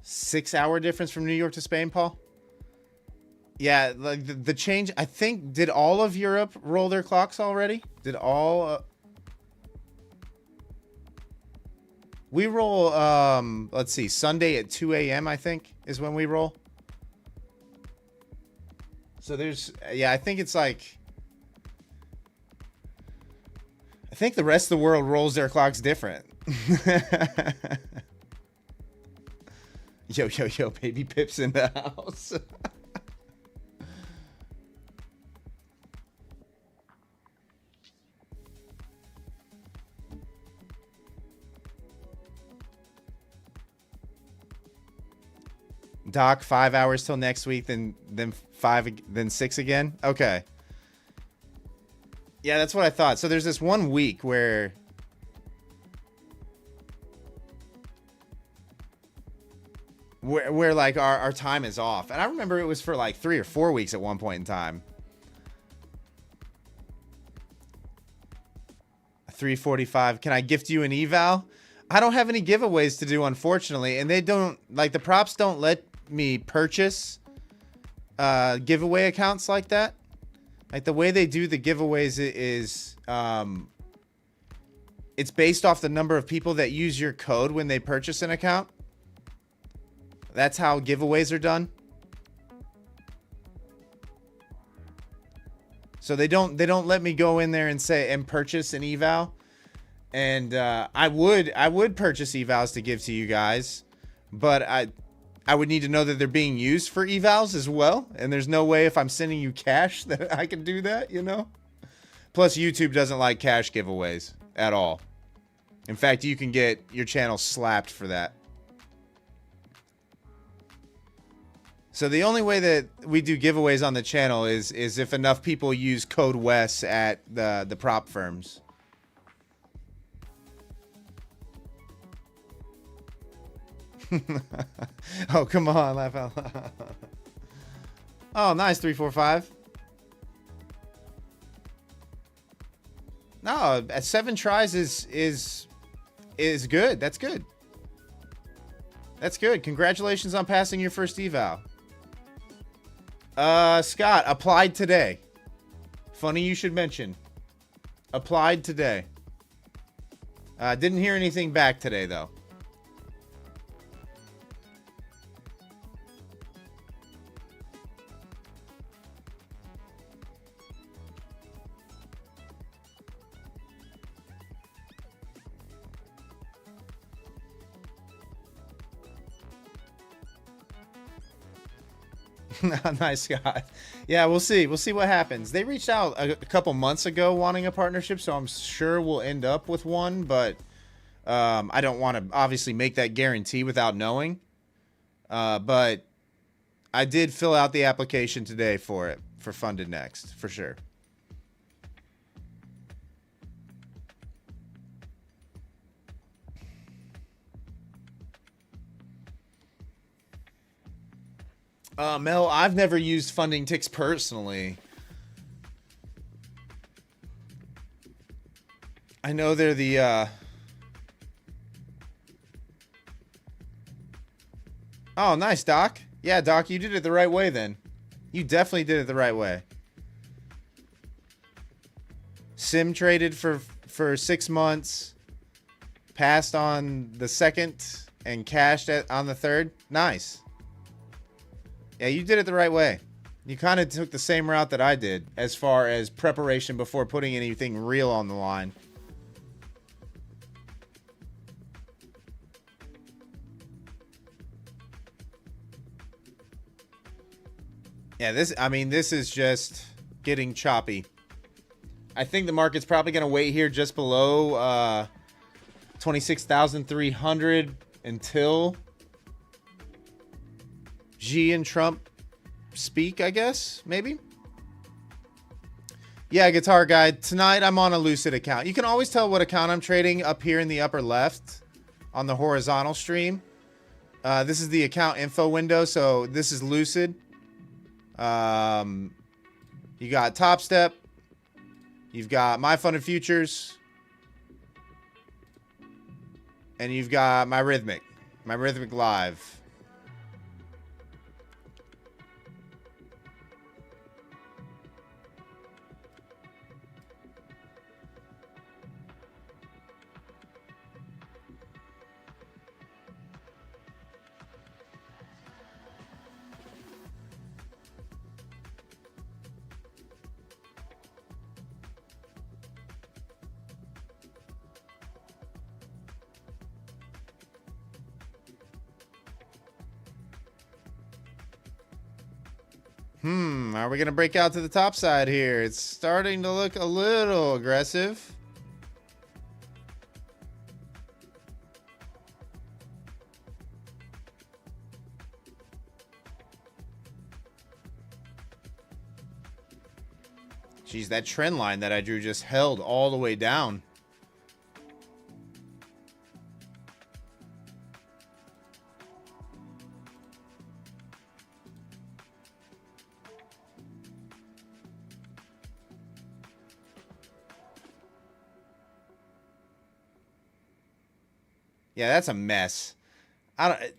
Six-hour difference from New York to Spain, Paul? Yeah, like the change, I think, did all of Europe roll their clocks already? Did all... we roll, let's see, Sunday at 2 a.m., I think, is when we roll. So there's, yeah, I think it's like... I think the rest of the world rolls their clocks different. Yo, yo, yo, Baby Pip's in the house. Doc, 5 hours till next week, then 6 again. Okay. Yeah, that's what I thought. So there's this 1 week where like our time is off. And I remember it was for like 3 or 4 weeks at one point in time. 345. Can I gift you an eval? I don't have any giveaways to do, unfortunately. And they don't, like, the props don't let me purchase giveaway accounts like that. Like, the way they do the giveaways is it's based off the number of people that use your code when they purchase an account. That's how giveaways are done. So they don't let me go in there and say and purchase an eval. And I would purchase evals to give to you guys, but I would need to know that they're being used for evals as well. And there's no way if I'm sending you cash that I can do that, you know? Plus YouTube doesn't like cash giveaways at all. In fact, you can get your channel slapped for that. So the only way that we do giveaways on the channel is if enough people use code WES at the prop firms. Oh, come on, laugh out loud. Oh, nice, 345. No, at 7 tries is good. That's good. That's good. Congratulations on passing your first eval. Scott, applied today. Funny you should mention. Applied today. Didn't hear anything back today, though. Nice, Scott. Yeah, we'll see. We'll see what happens. They reached out a couple months ago wanting a partnership, so I'm sure we'll end up with one, but I don't want to obviously make that guarantee without knowing. But I did fill out the application today for it, for Funded Next, for sure. Mel, I've never used funding ticks personally. I know they're the Oh, nice, Doc. Yeah, Doc, you did it the right way then. You definitely did it the right way. Sim traded for 6 months, passed on the second, and cashed on the third. Nice. Yeah, you did it the right way. You kind of took the same route that I did as far as preparation before putting anything real on the line. Yeah, this is just getting choppy. I think the market's probably going to wait here just below 26,300 until Xi and Trump speak, I guess, maybe. Yeah, Guitar Guy. Tonight I'm on a Lucid account. You can always tell what account I'm trading up here in the upper left on the horizontal stream. This is the account info window, so this is Lucid. You got Top Step. You've got My Funded Futures. And you've got My Rhythmic Live. Are we going to break out to the top side here? It's starting to look a little aggressive. Geez, that trend line that I drew just held all the way down. Yeah, that's a mess. I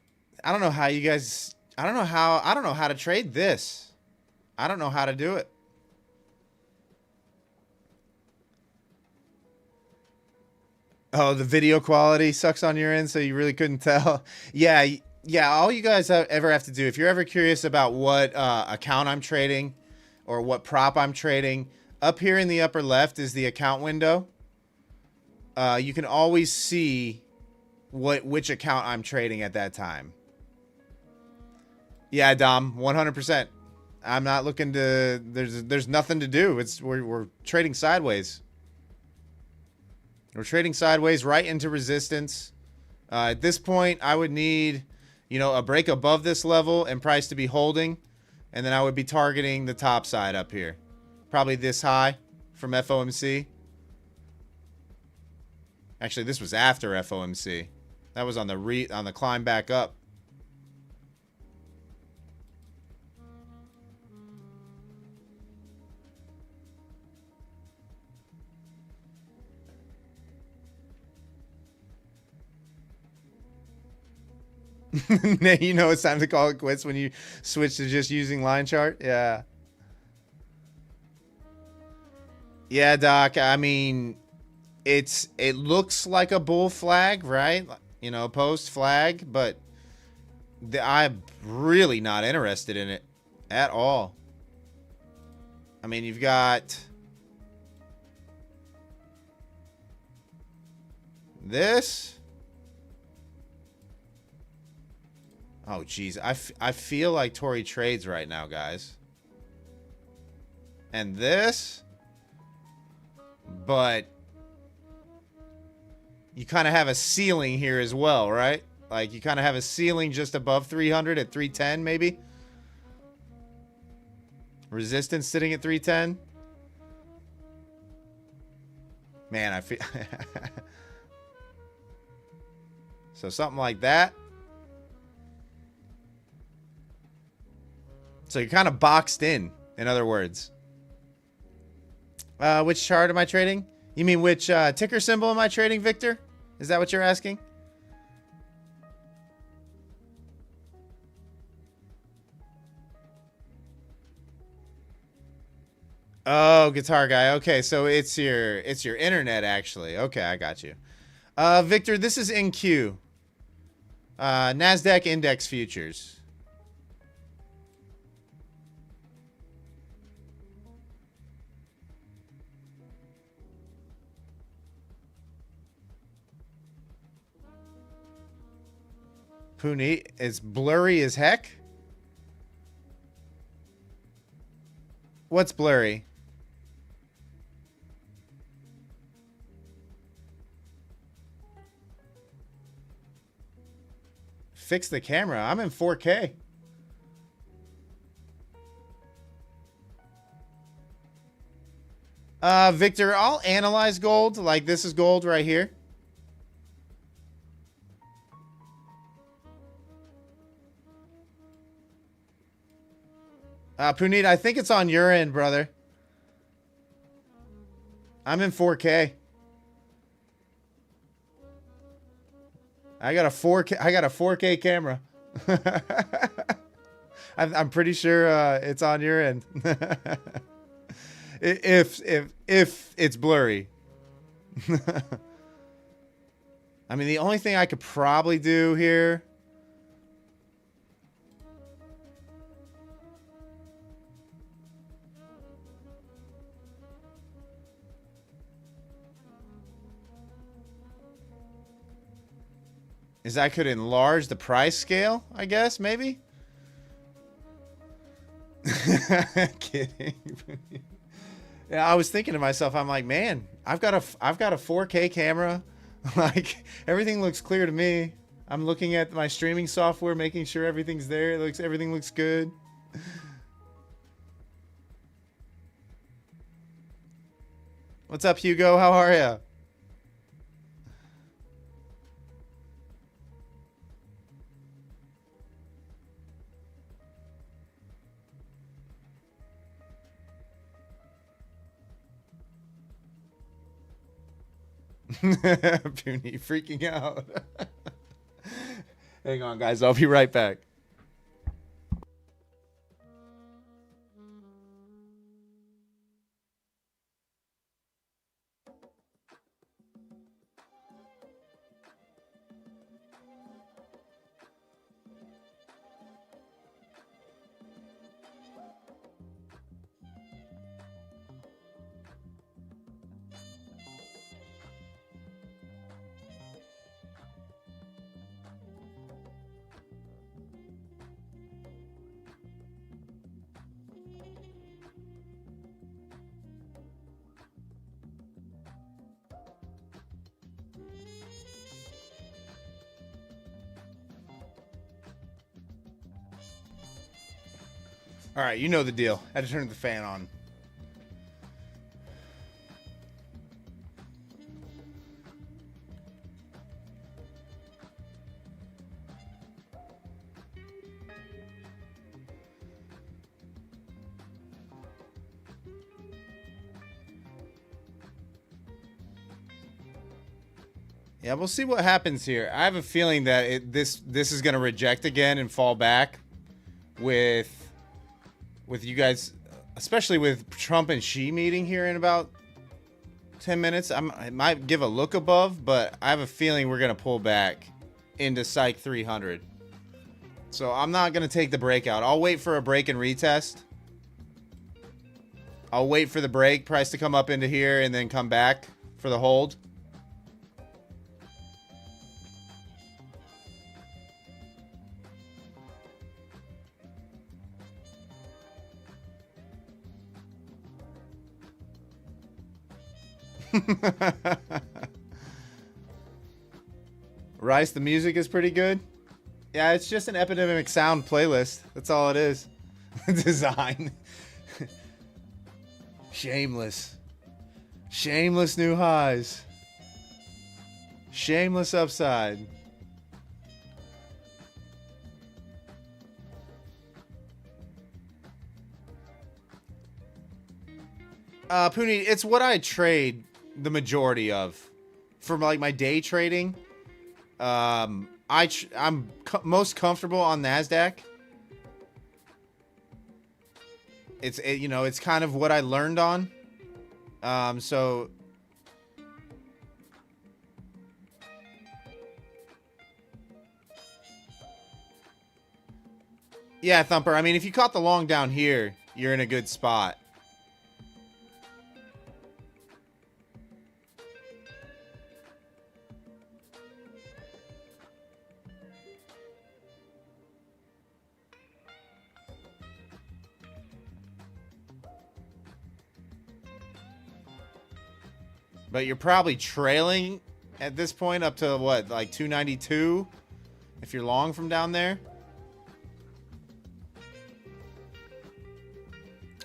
don't know how you guys, I don't know how to trade this. I don't know how to do it. Oh, the video quality sucks on your end, so you really couldn't tell. Yeah, all you guys ever have to do, if you're ever curious about what account I'm trading or what prop I'm trading, up here in the upper left is the account window. You can always see which account I'm trading at that time. Yeah, Dom, 100%. I'm not looking to. There's nothing to do. We're trading sideways. We're trading sideways right into resistance. At this point, I would need, a break above this level and price to be holding, and then I would be targeting the top side up here, probably this high from FOMC. Actually, this was after FOMC. That was on the climb back up. It's time to call it quits when you switch to just using line chart. Yeah. Yeah, Doc. I mean, it looks like a bull flag, right? Post flag, but I'm really not interested in it at all. I mean, you've got this. Oh, geez. I feel like Tory trades right now, guys. And this. But you kind of have a ceiling here as well, right? Like, you kind of have a ceiling just above 300 at 310, maybe. Resistance sitting at 310. Man, I feel... So something like that. So you're kind of boxed in other words. Which chart am I trading? You mean which ticker symbol am I trading, Victor? Is that what you're asking? Oh, guitar guy. Okay, so it's your internet actually. Okay, I got you. Victor, this is NQ. Nasdaq index futures. Puni, it's blurry as heck. What's blurry? Fix the camera. I'm in 4K. Victor, I'll analyze gold. Like this is gold right here. Puneet, I think it's on your end, brother. I'm in 4K. I got a 4K camera. I'm pretty sure it's on your end. if it's blurry. I mean, the only thing I could probably do here. Is I could enlarge the price scale, I guess, maybe? Kidding. Yeah, I was thinking to myself, I'm like, man, I've got a 4K camera. Like, everything looks clear to me. I'm looking at my streaming software, making sure everything's there. Everything looks good. What's up, Hugo? How are you? Puny freaking out. Hang on, guys. I'll be right back. All right, you know the deal. I had to turn the fan on. Yeah, we'll see what happens here. I have a feeling that this is going to reject again and fall back with you guys, especially with Trump and Xi meeting here in about 10 minutes. I might give a look above, but I have a feeling we're going to pull back into Psych 300. So I'm not going to take the breakout. I'll wait for a break and retest. I'll wait for the break price to come up into here and then come back for the hold. Rice, the music is pretty good. Yeah, it's just an Epidemic Sound playlist. That's all it is. Design. Shameless. Shameless new highs. Shameless upside. Puni, it's what I trade. the majority of. For like my day trading, I'm most comfortable on Nasdaq. You know, it's kind of what I learned on. So yeah, Thumper. I mean, if you caught the long down here, you're in a good spot. But you're probably trailing at this point up to what, like 292 if you're long from down there.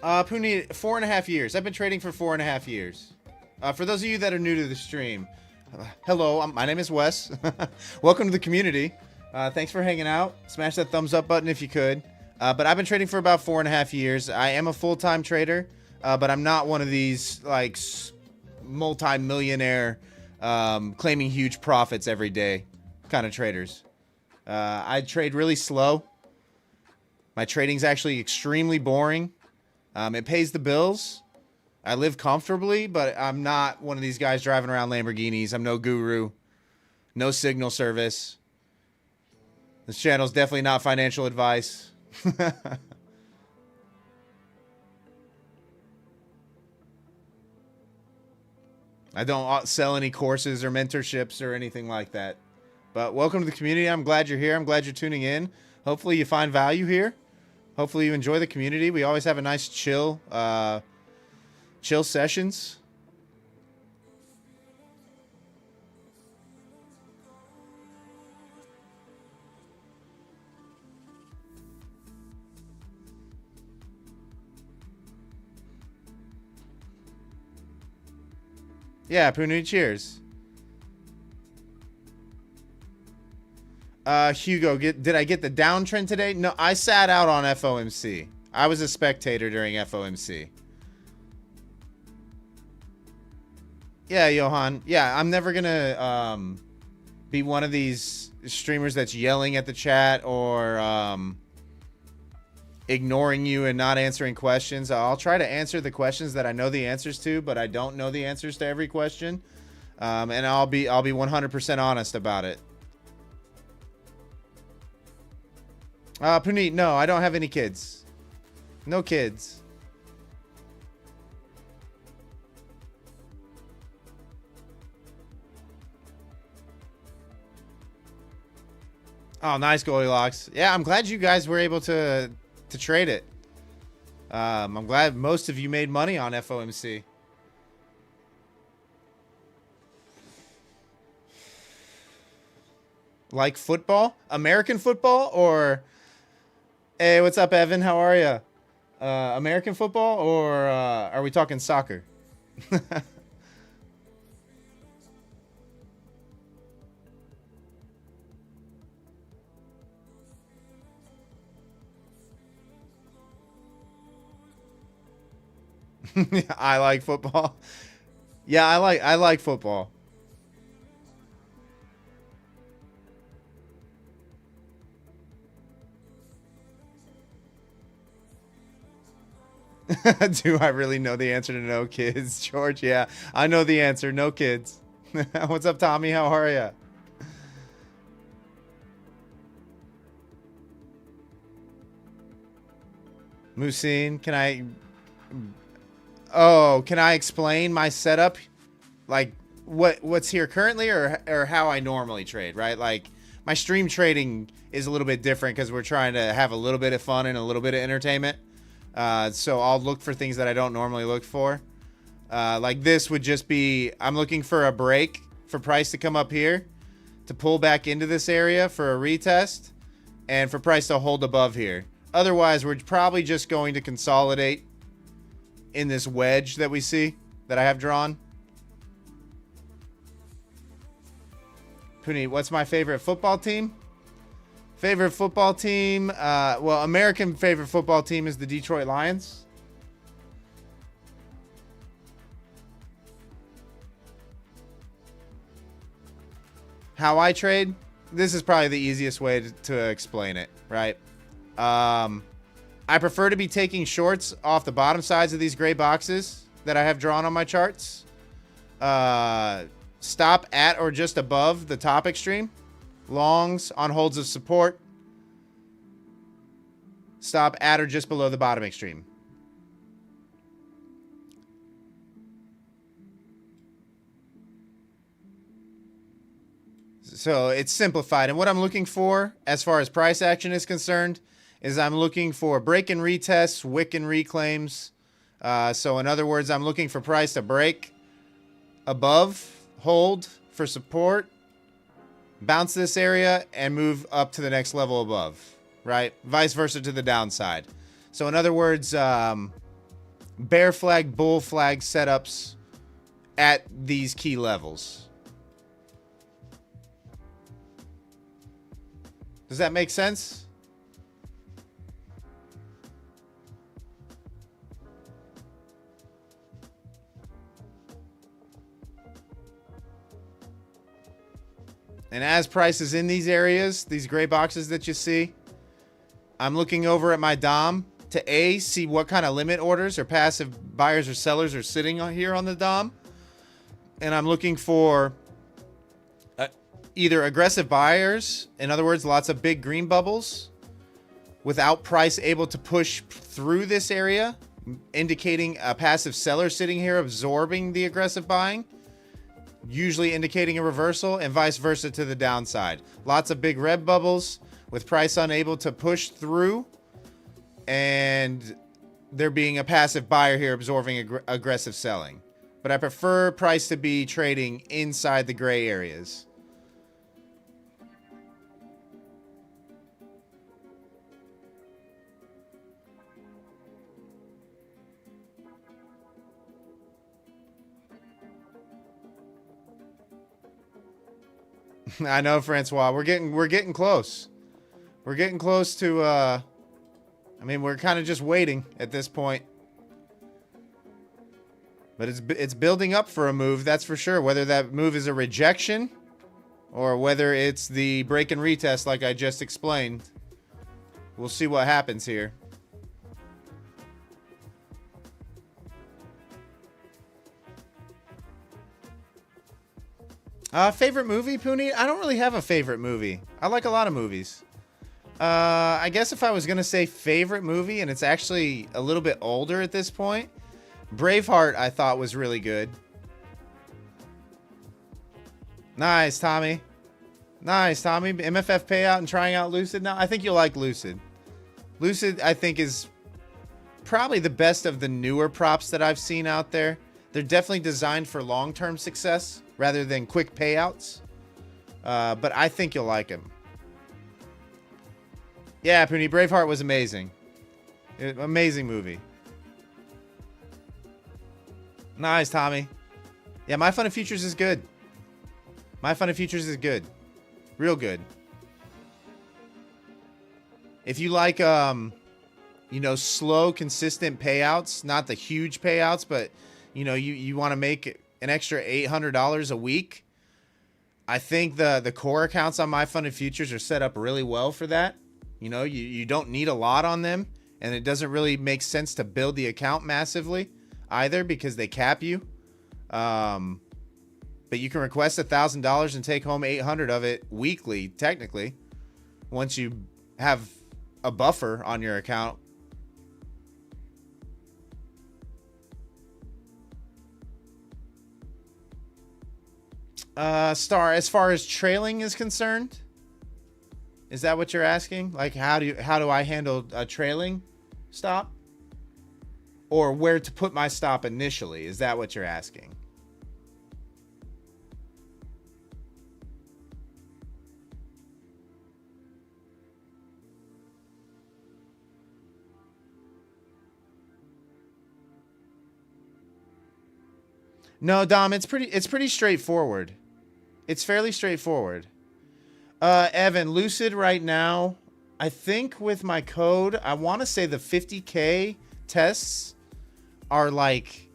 Puni, 4.5 years. I've been trading for 4.5 years. For those of you that are new to the stream, hello, my name is Wes. Welcome to the community. Thanks for hanging out. Smash that thumbs up button if you could. But I've been trading for about 4.5 years. I am a full-time trader, but I'm not one of these like multi-millionaire claiming huge profits every day kind of traders. I trade really slow. My trading's actually extremely boring. It pays the bills. I live comfortably, but I'm not one of these guys driving around Lamborghinis. I'm no guru. No signal service. This channel's definitely not financial advice. I don't sell any courses or mentorships or anything like that. But welcome to the community. I'm glad you're here. I'm glad you're tuning in. Hopefully you find value here. Hopefully you enjoy the community. We always have a nice chill sessions. Yeah, Punu, cheers. Hugo, did I get the downtrend today? No, I sat out on FOMC. I was a spectator during FOMC. Yeah, Johan. Yeah, I'm never gonna be one of these streamers that's yelling at the chat or ignoring you and not answering questions. I'll try to answer the questions that I know the answers to, but I don't know the answers to every question. And I'll be 100% honest about it. Puneet, no, I don't have any kids. No kids. Oh, nice, Goldilocks. Yeah, I'm glad you guys were able to trade it. I'm glad most of you made money on FOMC. Like football? American football? Or... Hey, what's up, Evan? How are you? American football? Or are we talking soccer? I like football. Yeah, I like football. Do I really know the answer to no kids, George? Yeah, I know the answer. No kids. What's up, Tommy? How are you? Musin, can I explain my setup? Like what's here currently or how I normally trade, right? Like my stream trading is a little bit different because we're trying to have a little bit of fun and a little bit of entertainment. So I'll look for things that I don't normally look for. Like this would just be, I'm looking for a break for price to come up here, to pull back into this area for a retest, and for price to hold above here. Otherwise, we're probably just going to consolidate in this wedge that we see, that I have drawn. Puni, what's my favorite football team? Favorite football team? Well, American favorite football team is the Detroit Lions. how I trade, this is probably the easiest way to explain it, right? I prefer to be taking shorts off the bottom sides of these gray boxes that I have drawn on my charts. Stop at or just above the top extreme. Longs on holds of support. Stop at or just below the bottom extreme. So it's simplified. And what I'm looking for as far as price action is concerned is I'm looking for break and retests, wick and reclaims. So in other words, I'm looking for price to break above, hold for support, bounce this area, and move up to the next level above, right? Vice versa to the downside. So in other words, bear flag, bull flag setups at these key levels. Does that make sense? And as price is in these areas, these gray boxes that you see, I'm looking over at my DOM to see what kind of limit orders or passive buyers or sellers are sitting on here on the DOM. And I'm looking for either aggressive buyers, in other words, lots of big green bubbles, without price able to push through this area, indicating a passive seller sitting here absorbing the aggressive buying, usually indicating a reversal, and vice versa to the downside. Lots of big red bubbles with price unable to push through, and there being a passive buyer here absorbing aggressive selling. But I prefer price to be trading inside the gray areas. I know, Francois. We're getting close. We're getting close to I mean, we're kind of just waiting at this point. But it's building up for a move, that's for sure. Whether that move is a rejection or whether it's the break and retest like I just explained. We'll see what happens here. Favorite movie, Poonie? I don't really have a favorite movie. I like a lot of movies. I guess if I was going to say favorite movie, and it's actually a little bit older at this point, Braveheart I thought was really good. Nice, Tommy. Nice, Tommy. MFF payout and trying out Lucid now. I think you'll like Lucid. Lucid, I think, is probably the best of the newer props that I've seen out there. They're definitely designed for long-term success rather than quick payouts. But I think you'll like him. Yeah, Poonie, Braveheart was amazing. Amazing movie. Nice, Tommy. Yeah, My Fun of Futures is good. My Fun of Futures is good. Real good. If you like, you know, slow, consistent payouts, not the huge payouts, but, you know, you want to make an extra $800 a week, I think the core accounts on My Fun of Futures are set up really well for that. You know, you don't need a lot on them, and it doesn't really make sense to build the account massively either because they cap you. But you can request $1,000 and take home 800 of it weekly, technically, once you have a buffer on your account. Star, as far as trailing is concerned, is that what you're asking? Like, how do I handle a trailing stop? Or where to put my stop initially? Is that what you're asking? No, Dom, it's pretty straightforward. It's fairly straightforward. Evan, Lucid right now, I think with my code, I want to say the 50K tests are like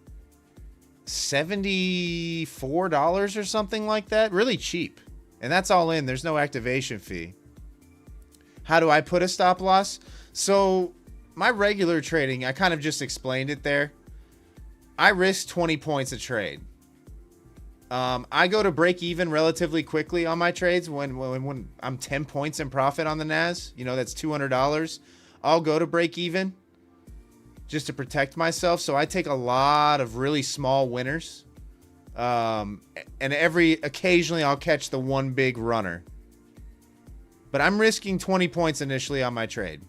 $74 or something like that. Really cheap. And that's all in. There's no activation fee. How do I put a stop loss? So my regular trading, I kind of just explained it there. I risk 20 points a trade. I go to break even relatively quickly on my trades when I'm 10 points in profit on the Nas. You know, that's $200. I'll go to break even just to protect myself. So I take a lot of really small winners. And occasionally I'll catch the one big runner. But I'm risking 20 points initially on my trade.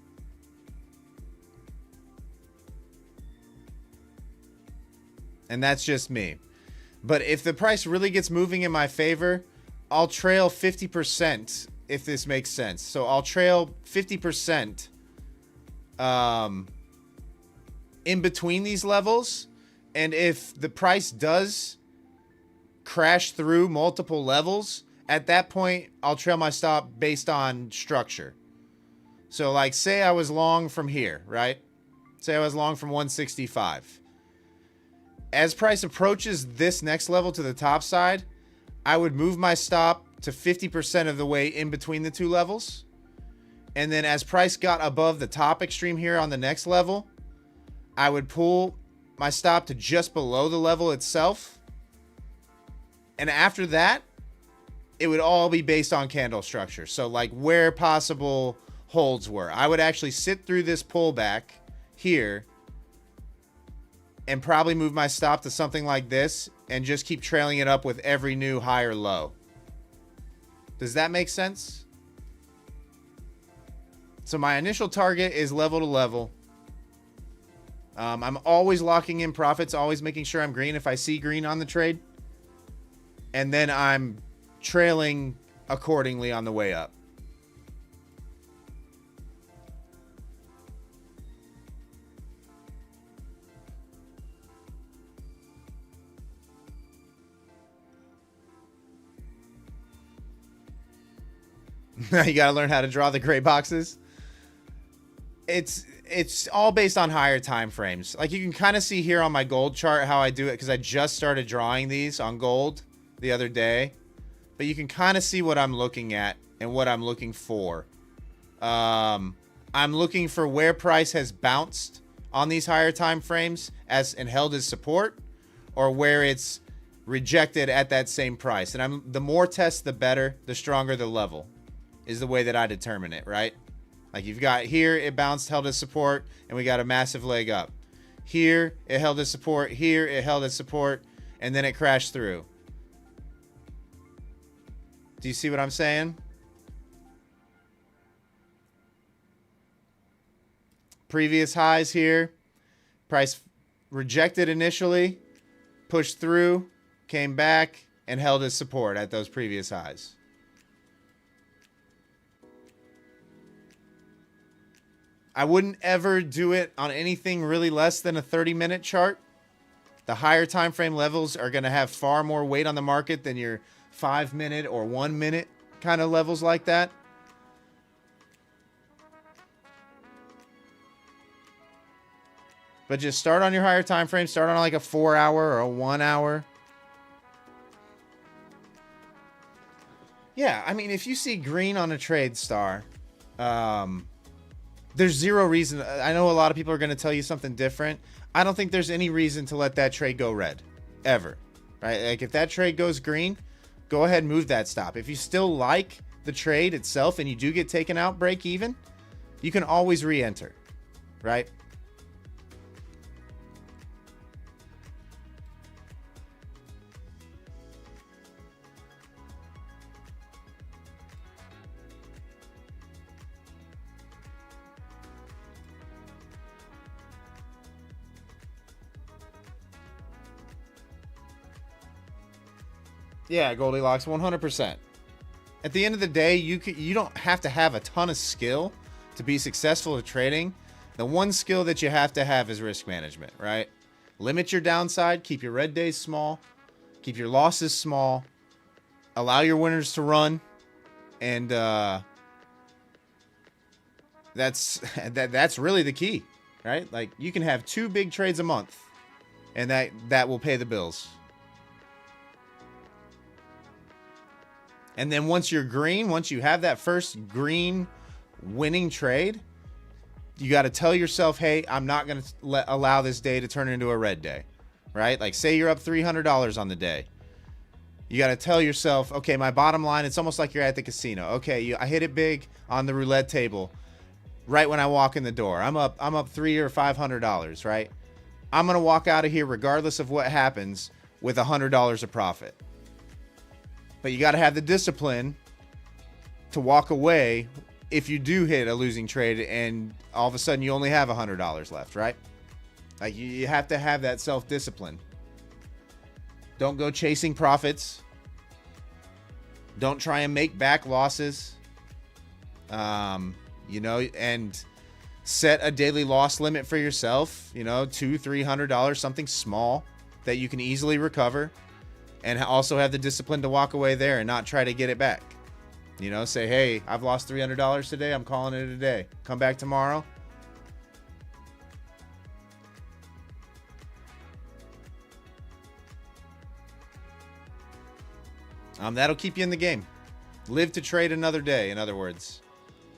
And that's just me. But if the price really gets moving in my favor, I'll trail 50%, if this makes sense. So I'll trail 50% in between these levels. And if the price does crash through multiple levels, at that point, I'll trail my stop based on structure. So like, say I was long from here, right? Say I was long from 165. As price approaches this next level to the top side, I would move my stop to 50% of the way in between the two levels. And then as price got above the top extreme here on the next level, I would pull my stop to just below the level itself. And after that, it would all be based on candle structure. So like where possible holds were. I would actually sit through this pullback here and probably move my stop to something like this and just keep trailing it up with every new higher low. Does that make sense? So my initial target is level to level. I'm always locking in profits, always making sure I'm green if I see green on the trade. And then I'm trailing accordingly on the way up. You got to learn how to draw the gray boxes. It's all based on higher time frames. Like you can kind of see here on my gold chart how I do it, because I just started drawing these on gold the other day. But you can kind of see what I'm looking at and what I'm looking for. I'm looking for where price has bounced on these higher time frames and held as support, or where it's rejected at that same price. And the more tests, the better, the stronger the level is the way that I determine it, right? Like you've got here, it bounced, held as support, and we got a massive leg up. Here, it held as support. Here, it held as support, and then it crashed through. Do you see what I'm saying? Previous highs here. Price rejected initially, pushed through, came back, and held as support at those previous highs. I wouldn't ever do it on anything really less than a 30-minute chart. The higher time frame levels are going to have far more weight on the market than your 5-minute or 1-minute kind of levels like that. But just start on your higher time frame. Start on like a 4-hour or a 1-hour. Yeah, I mean, if you see green on a trade star, there's zero reason. I know a lot of people are going to tell you something different. I don't think there's any reason to let that trade go red, ever. Right? Like if that trade goes green, go ahead and move that stop. If you still like the trade itself and you do get taken out break even, you can always re-enter, right? Yeah, Goldilocks, 100%. At the end of the day, you don't have to have a ton of skill to be successful at trading. The one skill that you have to have is risk management, right? Limit your downside, keep your red days small, keep your losses small, allow your winners to run, and that's really the key, right? Like you can have 2 big trades a month, and that will pay the bills. And then once you're green, once you have that first green winning trade, you got to tell yourself, hey, I'm not going to allow this day to turn into a red day, right? Like say you're up $300 on the day. You got to tell yourself, okay, my bottom line, it's almost like you're at the casino. Okay, I hit it big on the roulette table right when I walk in the door. I'm up $300 or $500, right? I'm going to walk out of here regardless of what happens with $100 of profit. But you got to have the discipline to walk away if you do hit a losing trade and all of a sudden you only have $100 left, right? Like you have to have that self-discipline. Don't go chasing profits. Don't try and make back losses. And set a daily loss limit for yourself, $200-$300, something small that you can easily recover, and also have the discipline to walk away there and not try to get it back. Say, hey, I've lost $300 today. I'm calling it a day. Come back tomorrow. That'll keep you in the game. Live to trade another day, in other words.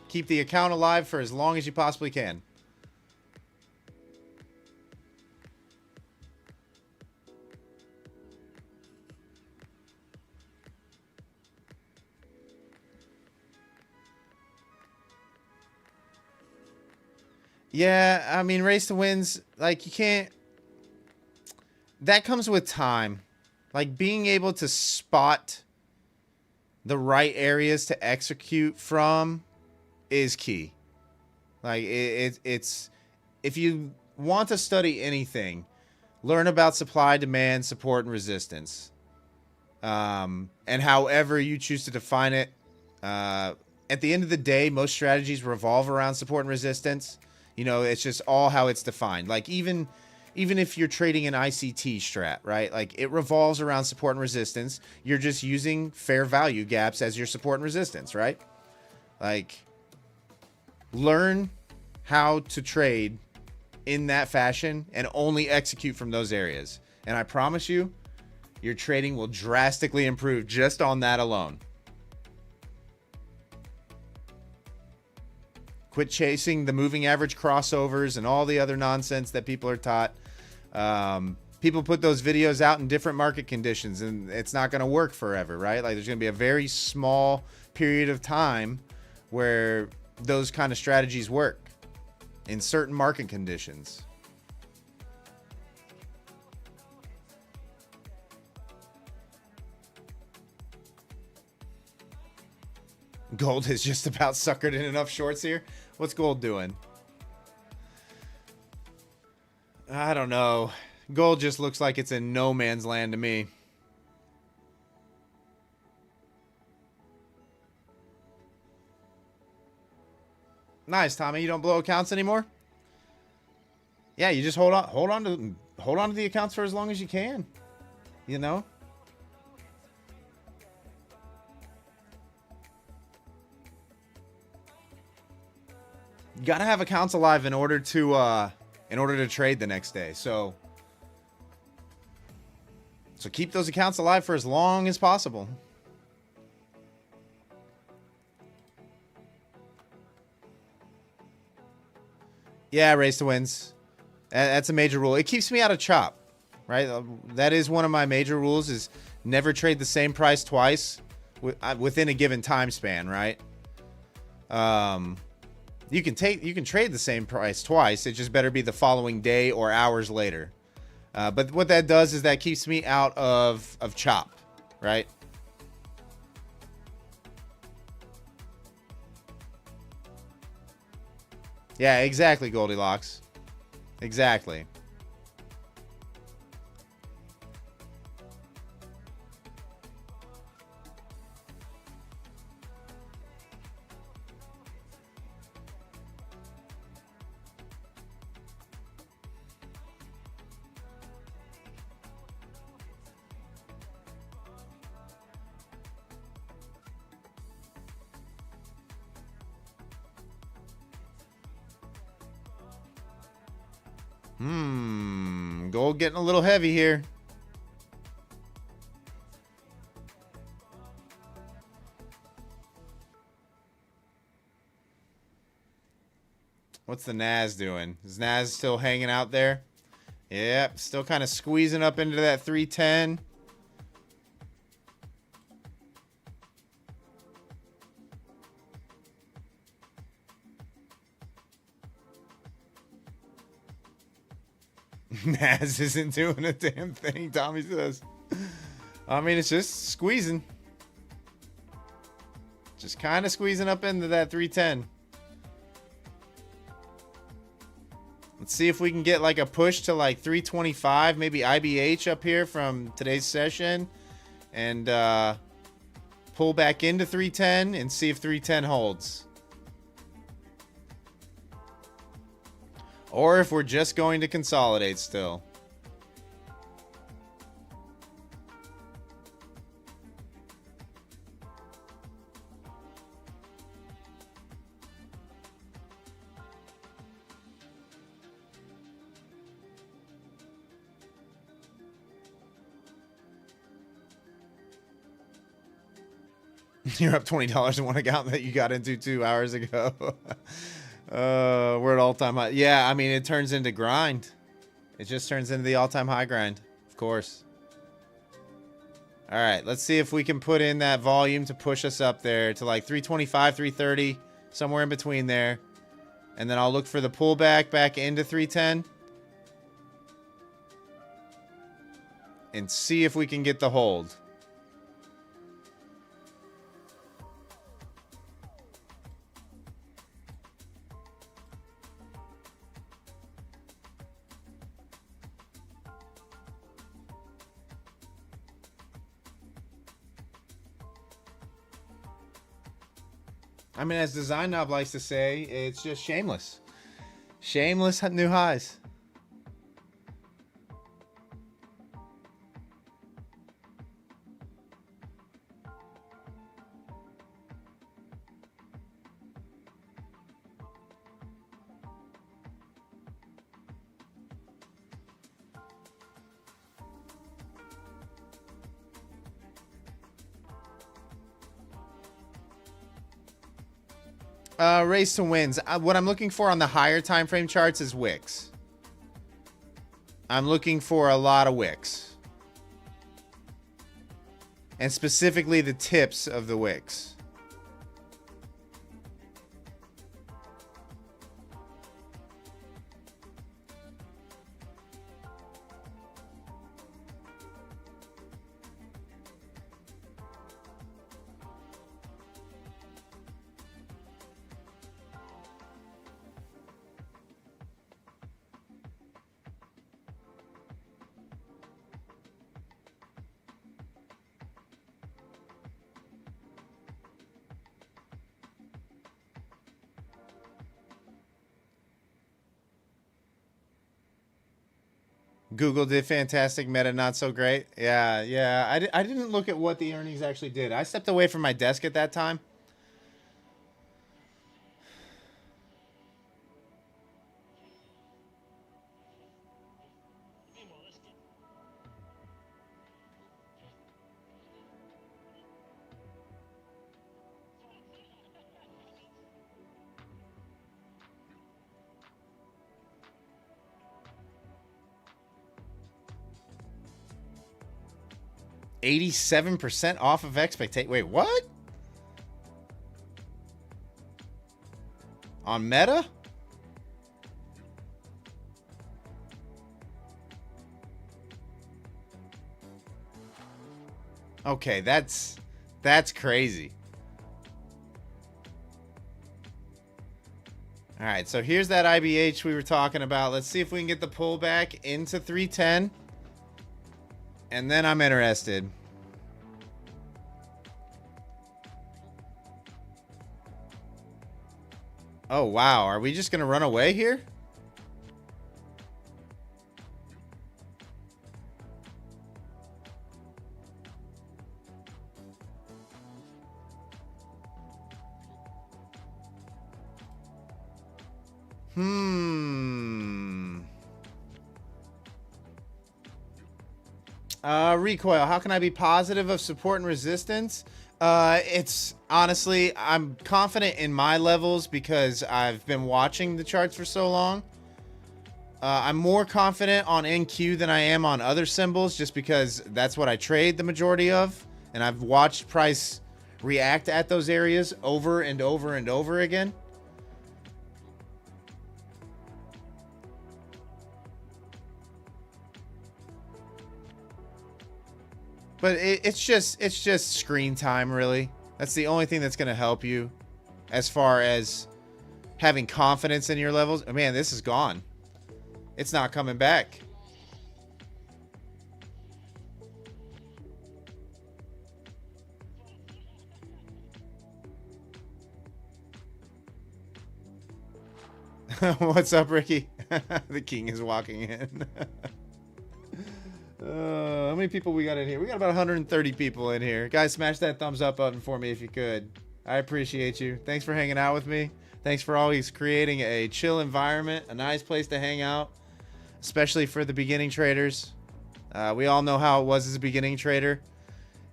Keep the account alive for as long as you possibly can. Yeah, I mean, race to wins, like, you can't... That comes with time. Like, being able to spot the right areas to execute from is key. Like, it's... If you want to study anything, learn about supply, demand, support, and resistance. And however you choose to define it. At the end of the day, most strategies revolve around support and resistance. It's just all how it's defined. Like, even if you're trading an ICT strat, right? Like, it revolves around support and resistance. You're just using fair value gaps as your support and resistance, right? Like, learn how to trade in that fashion and only execute from those areas. And I promise you, your trading will drastically improve just on that alone. Quit chasing the moving average crossovers and all the other nonsense that people are taught. People put those videos out in different market conditions, and it's not going to work forever, right? Like, there's going to be a very small period of time where those kind of strategies work in certain market conditions. Gold is just about suckered in enough shorts here. What's gold doing? I don't know. Gold just looks like it's in no man's land to me. Nice, Tommy. You don't blow accounts anymore? Yeah, you just hold on to the accounts for as long as you can. You know? You gotta have accounts alive in order to trade the next day. So keep those accounts alive for as long as possible. Yeah, race to wins. That's a major rule. It keeps me out of chop, right? That is one of my major rules, is never trade the same price twice within a given time span, right? You can trade the same price twice. It just better be the following day or hours later. But what that does is that keeps me out of chop, right? Yeah, exactly, Goldilocks. Exactly. Gold getting a little heavy here. What's the Nas doing? Is Nas still hanging out there? Yep, still kind of squeezing up into that 310. Nas isn't doing a damn thing, Tommy says. I mean, it's just squeezing. Just kind of squeezing up into that 310. Let's see if we can get like a push to like 325, maybe IBH up here from today's session. And pull back into 310 and see if 310 holds. Or if we're just going to consolidate still. You're up $20 in one account that you got into 2 hours ago. We're at all-time high. Yeah, I mean, it turns into grind. It just turns into the all-time high grind, of course. All right, let's see if we can put in that volume to push us up there to like 325, 330, somewhere in between there. And then I'll look for the pullback back into 310. And see if we can get the hold. I mean, as Design Knob likes to say, it's just shameless. Shameless new highs. Race to wins. What I'm looking for on the higher time frame charts is wicks. I'm looking for a lot of wicks. And specifically the tips of the wicks. Google did fantastic, Meta not so great. Yeah. I didn't look at what the earnings actually did. I stepped away from my desk at that time. $87% off of expectation. Wait, what? On Meta? Okay, that's crazy. All right, so here's that IBH we were talking about. Let's see if we can get the pullback into 310. And then I'm interested. Oh, wow. Are we just going to run away here? Recoil, how can I be positive of support and resistance? It's honestly, I'm confident in my levels because I've been watching the charts for so long. I'm more confident on NQ than I am on other symbols just because that's what I trade the majority of. And I've watched price react at those areas over and over and over again. But it's just screen time, really. That's the only thing that's going to help you as far as having confidence in your levels. Oh, man, this is gone. It's not coming back. What's up, Ricky? The king is walking in. How many people we got in here? We got about 130 people in here. Guys, smash that thumbs up button for me if you could. I appreciate you. Thanks for hanging out with me. Thanks for always creating a chill environment, a nice place to hang out, especially for the beginning traders. We all know how it was as a beginning trader,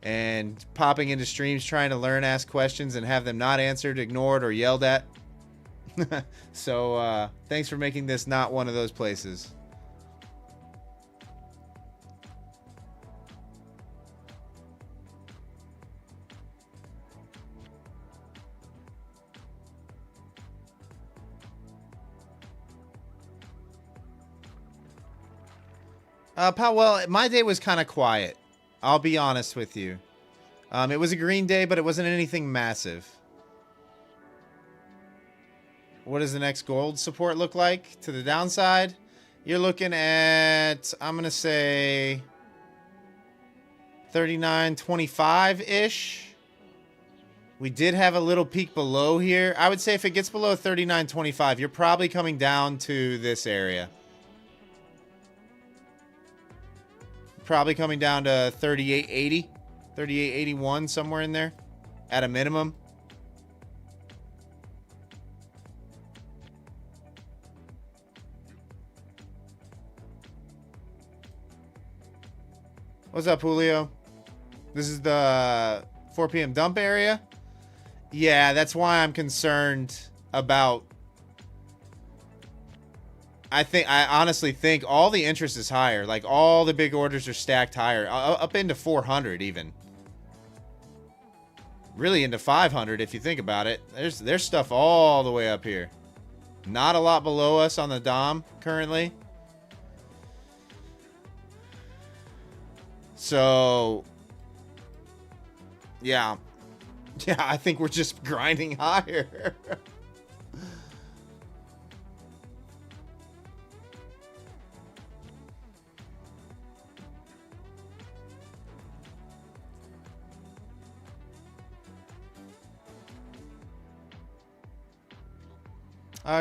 and popping into streams trying to learn, ask questions, and have them not answered, ignored, or yelled at. So thanks for making this not one of those places. Well, my day was kind of quiet. I'll be honest with you. It was a green day, but it wasn't anything massive. What does the next gold support look like to the downside? You're looking at, I'm going to say 39.25-ish. We did have a little peak below here. I would say if it gets below 39.25, you're probably coming down to this area. Probably coming down to 38.80, 38.81, somewhere in there at a minimum. What's up, Julio? This is the 4 p.m. dump area. Yeah, that's why I'm concerned about. I honestly think all the interest is higher. Like, all the big orders are stacked higher, up into 400 even. Really into 500 if you think about it. There's stuff all the way up here. Not a lot below us on the DOM currently. So, yeah. Yeah, I think we're just grinding higher.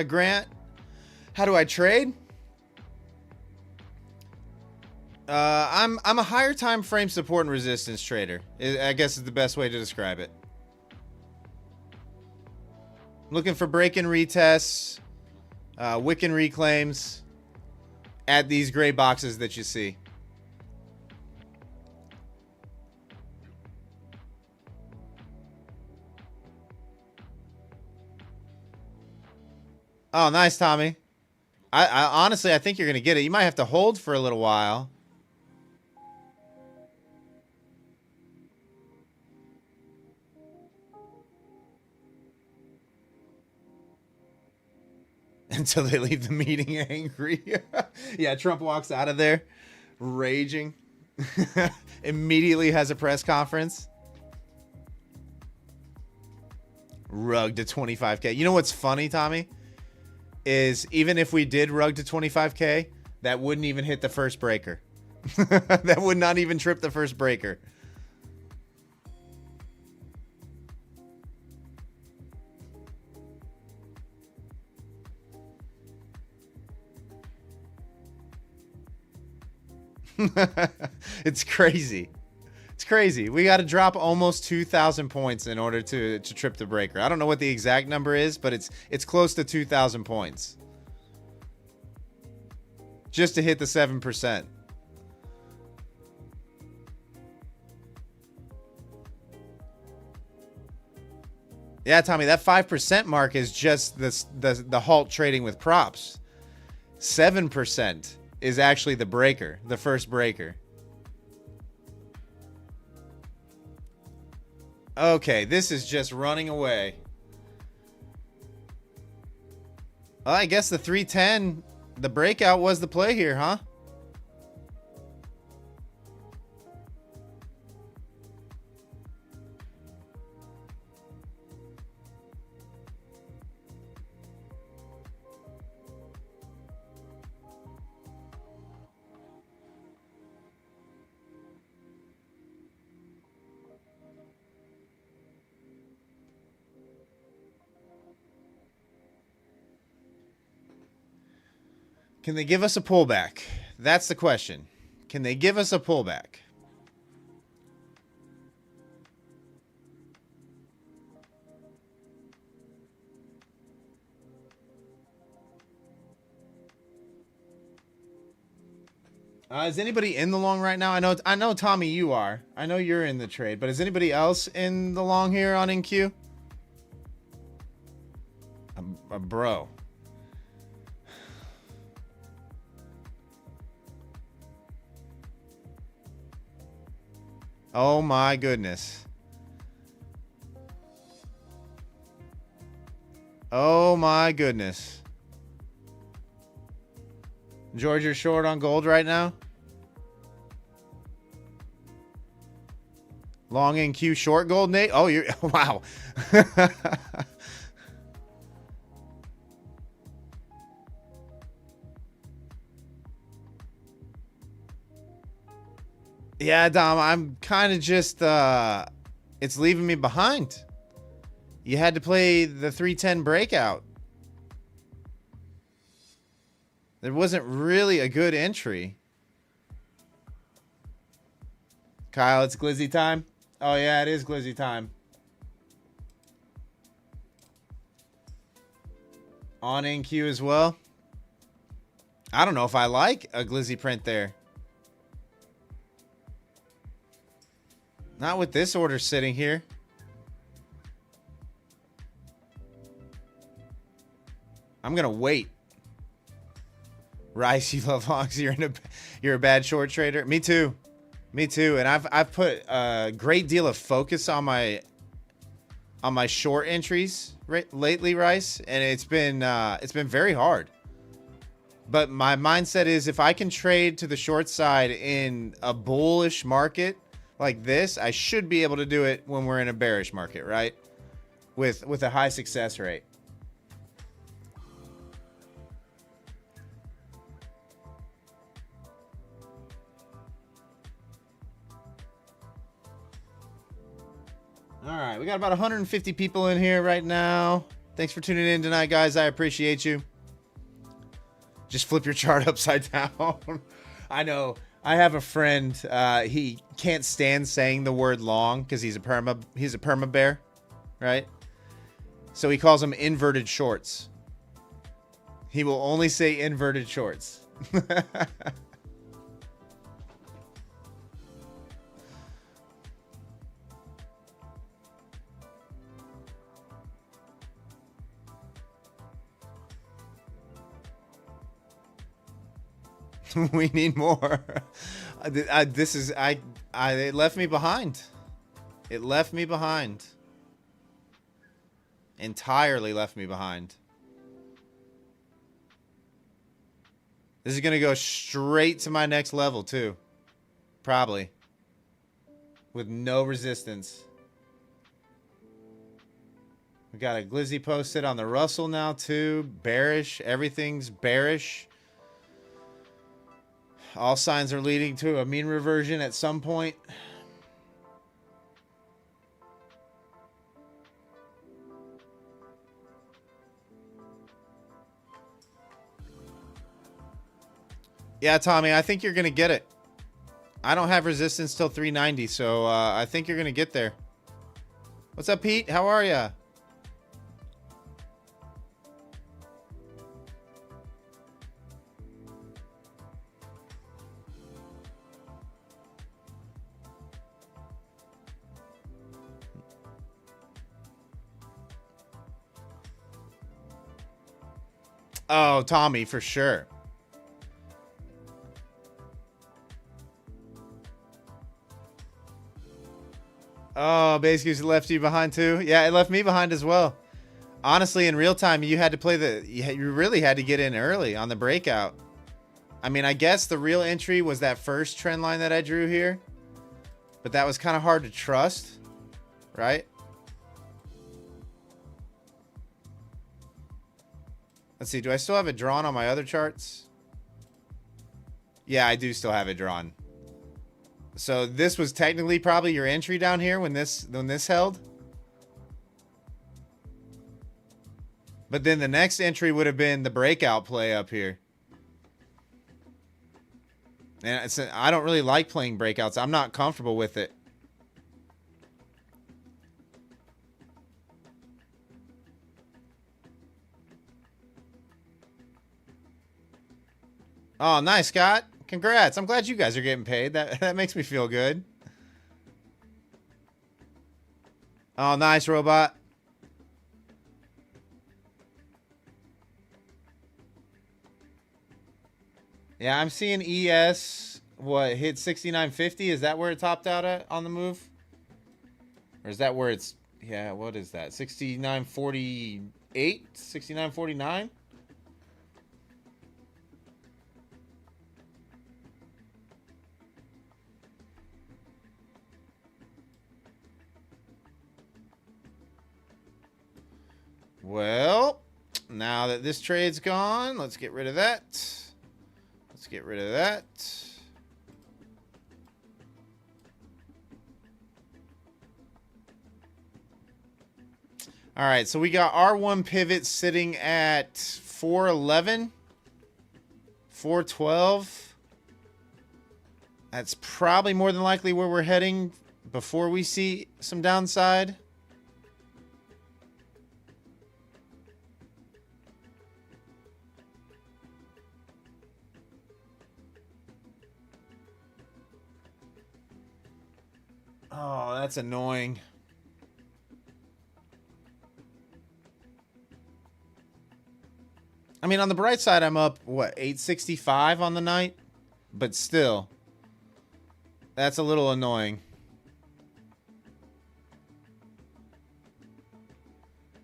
Grant, how do I trade? I'm a higher time frame support and resistance trader. I guess is the best way to describe it. Looking for break-in retests, wick and reclaims at these gray boxes that you see. Oh, nice, Tommy. I honestly, I think you're going to get it. You might have to hold for a little while. Until they leave the meeting angry. Yeah, Trump walks out of there raging. Immediately has a press conference. Rug to 25K. You know what's funny, Tommy? Is even if we did rug to 25K, that wouldn't even hit the first breaker. That would not even trip the first breaker. It's crazy. It's crazy. We got to drop almost 2,000 points in order to trip the breaker. I don't know what the exact number is, but it's close to 2,000 points. Just to hit the 7%. Yeah, Tommy, that 5% mark is just the halt trading with props. 7% is actually the breaker, the first breaker. Okay, this is just running away. Well, I guess the 310, the breakout was the play here, huh? Can they give us a pullback? That's the question. Can they give us a pullback? Is anybody in the long right now? I know, Tommy, you are. I know you're in the trade, but is anybody else in the long here on NQ? Bro. Oh my goodness. Oh my goodness. George, you're short on gold right now? Long NQ short gold, Nate? Oh, you're... Wow. Yeah, Dom, I'm kind of just... it's leaving me behind. You had to play the 310 breakout. There wasn't really a good entry. Kyle, it's glizzy time. Oh, yeah, it is glizzy time. On NQ as well. I don't know if I like a glizzy print there. Not with this order sitting here. I'm going to wait. Rice, you love longs. You're a bad short trader. Me too. Me too. And I've put a great deal of focus on my short entries lately, Rice, and it's been very hard. But my mindset is if I can trade to the short side in a bullish market like this, I should be able to do it when we're in a bearish market, right? With a high success rate. All right, we got about 150 people in here right now. Thanks for tuning in tonight, guys. I appreciate you. Just flip your chart upside down. I know. I have a friend. He can't stand saying the word long because he's a perma bear, right? So he calls them inverted shorts. He will only say inverted shorts. We need more. It left me behind. It left me behind. Entirely left me behind. This is going to go straight to my next level too. Probably. With no resistance. We got a glizzy posted on the Russell now too. Bearish. Everything's bearish. All signs are leading to a mean reversion at some point. Yeah, Tommy, I think you're going to get it. I don't have resistance till 390, so I think you're going to get there. What's up, Pete? How are ya? Oh, Tommy, for sure. Oh, basically left you behind too. Yeah, it left me behind as well. Honestly, in real time, you had to play you really had to get in early on the breakout. I mean, I guess the real entry was that first trend line that I drew here, but that was kind of hard to trust, right? Let's see. Do I still have it drawn on my other charts? Yeah, I do still have it drawn. So this was technically probably your entry down here when this held. But then the next entry would have been the breakout play up here. And I don't really like playing breakouts. I'm not comfortable with it. Oh, nice, Scott. Congrats. I'm glad you guys are getting paid. That makes me feel good. Oh, nice, Robot. Yeah, I'm seeing ES, what, hit 69.50? Is that where it topped out at on the move? Or is that where it's, yeah, what is that? 69.48? 69.49? Well, now that this trade's gone, let's get rid of that. Let's get rid of that. All right, so we got R1 pivot sitting at 411, 412. That's probably more than likely where we're heading before we see some downside. Oh, that's annoying. I mean, on the bright side, I'm up, what, 865 on the night? But still, that's a little annoying.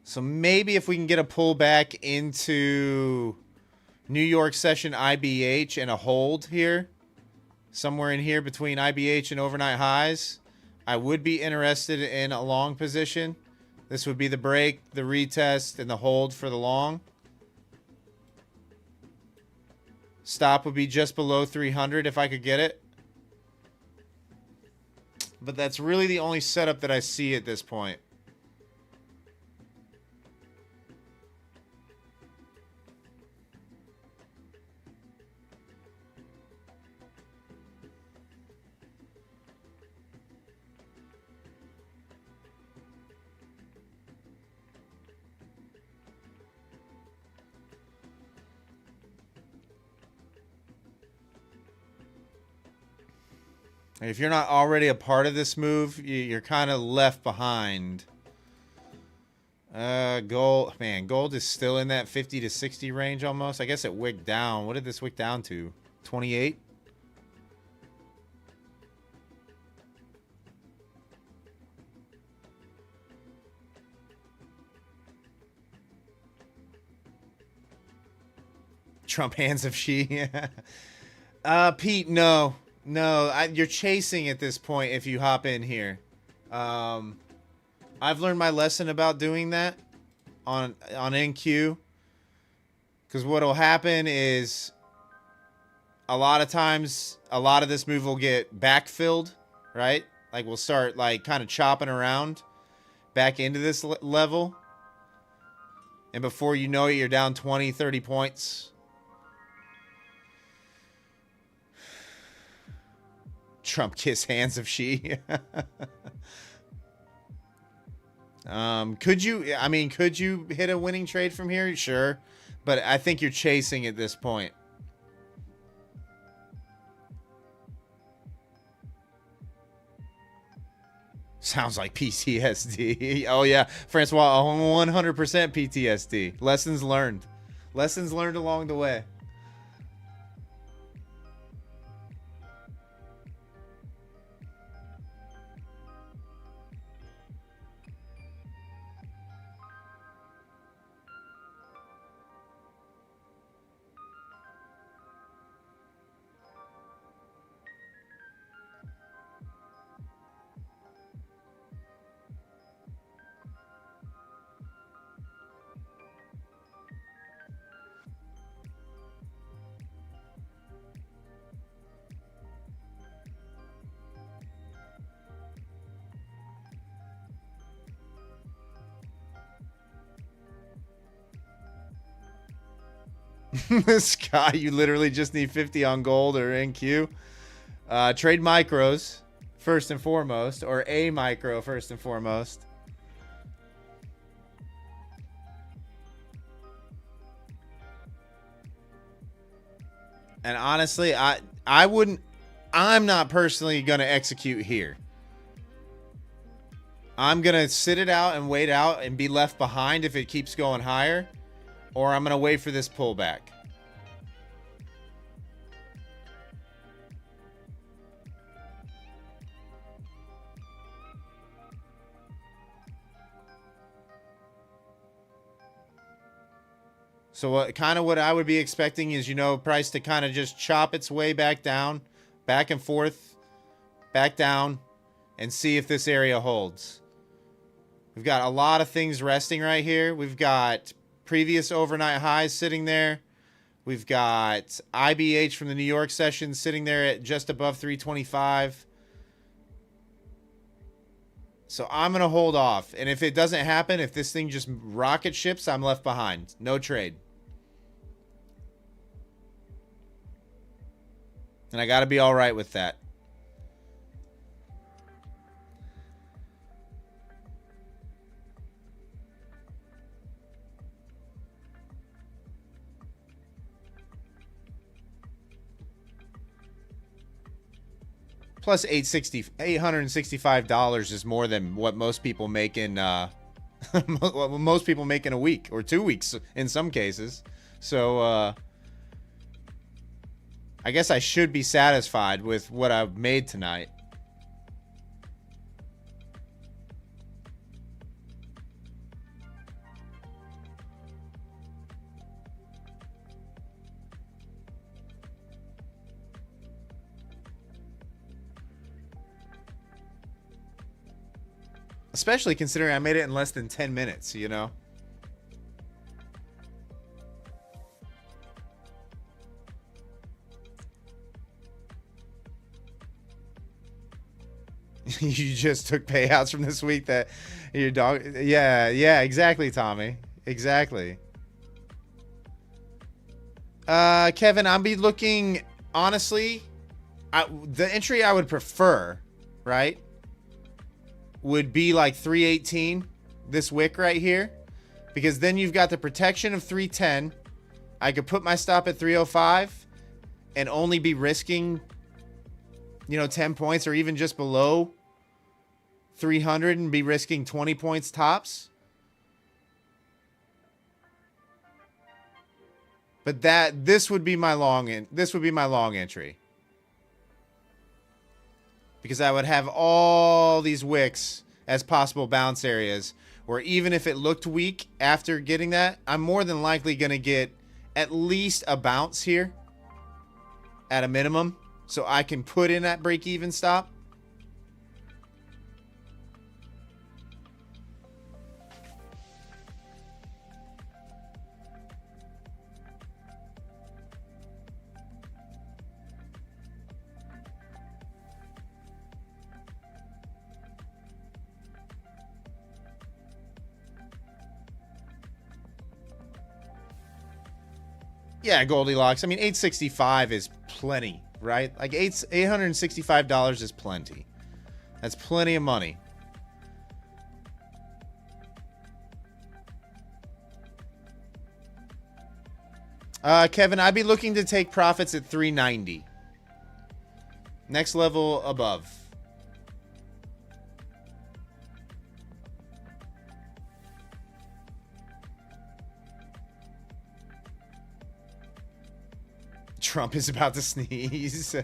So maybe if we can get a pullback into New York session IBH and a hold here, somewhere in here between IBH and overnight highs, I would be interested in a long position. This would be the break, the retest, and the hold for the long. Stop would be just below 300 if I could get it. But that's really the only setup that I see at this point. If you're not already a part of this move, you're kind of left behind. Gold, man, gold is still in that 50 to 60 range almost. I guess it wicked down. What did this wick down to? 28? Trump hands of she. Pete, no. No, you're chasing at this point if you hop in here. I've learned my lesson about doing that on NQ. Because what'll happen is a lot of times, a lot of this move will get backfilled, right? Like we'll start like kind of chopping around back into this level. And before you know it, you're down 20, 30 points. Trump kiss hands of she. Could you hit a winning trade from here? Sure. But I think you're chasing at this point. Sounds like PTSD. Oh, yeah. Francois, 100% PTSD. Lessons learned. Lessons learned along the way. Scott, you literally just need 50 on gold or NQ. Trade micros first and foremost, or a micro first and foremost. And honestly, I wouldn't. I'm not personally going to execute here. I'm going to sit it out and wait out and be left behind if it keeps going higher. Or I'm going to wait for this pullback. So what I would be expecting is, price to kind of just chop its way back down, back and forth, back down, and see if this area holds. We've got a lot of things resting right here. We've got previous overnight highs sitting there. We've got IBH from the New York session sitting there at just above 325. So I'm going to hold off. And if it doesn't happen, if this thing just rocket ships, I'm left behind. No trade. And I got to be all right with that. Plus $865 is more than what most people make in most people make in a week or 2 weeks in some cases. So I guess I should be satisfied with what I've made tonight. Especially considering I made it in less than 10 minutes, You just took payouts from this week that your dog... Yeah, exactly, Tommy. Exactly. Kevin, I'll be looking... Honestly, the entry I would prefer, right, would be like 318, this wick right here, because then you've got the protection of 310. I could put my stop at 305 and only be risking, 10 points or even just below 300 and be risking 20 points tops. But this would be my long entry. Because I would have all these wicks as possible bounce areas where even if it looked weak after getting that, I'm more than likely going to get at least a bounce here at a minimum so I can put in that break-even stop. Yeah, Goldilocks. I mean, $865 is plenty, right? Like $865 is plenty. That's plenty of money. Kevin, I'd be looking to take profits at 390. Next level above. Trump is about to sneeze.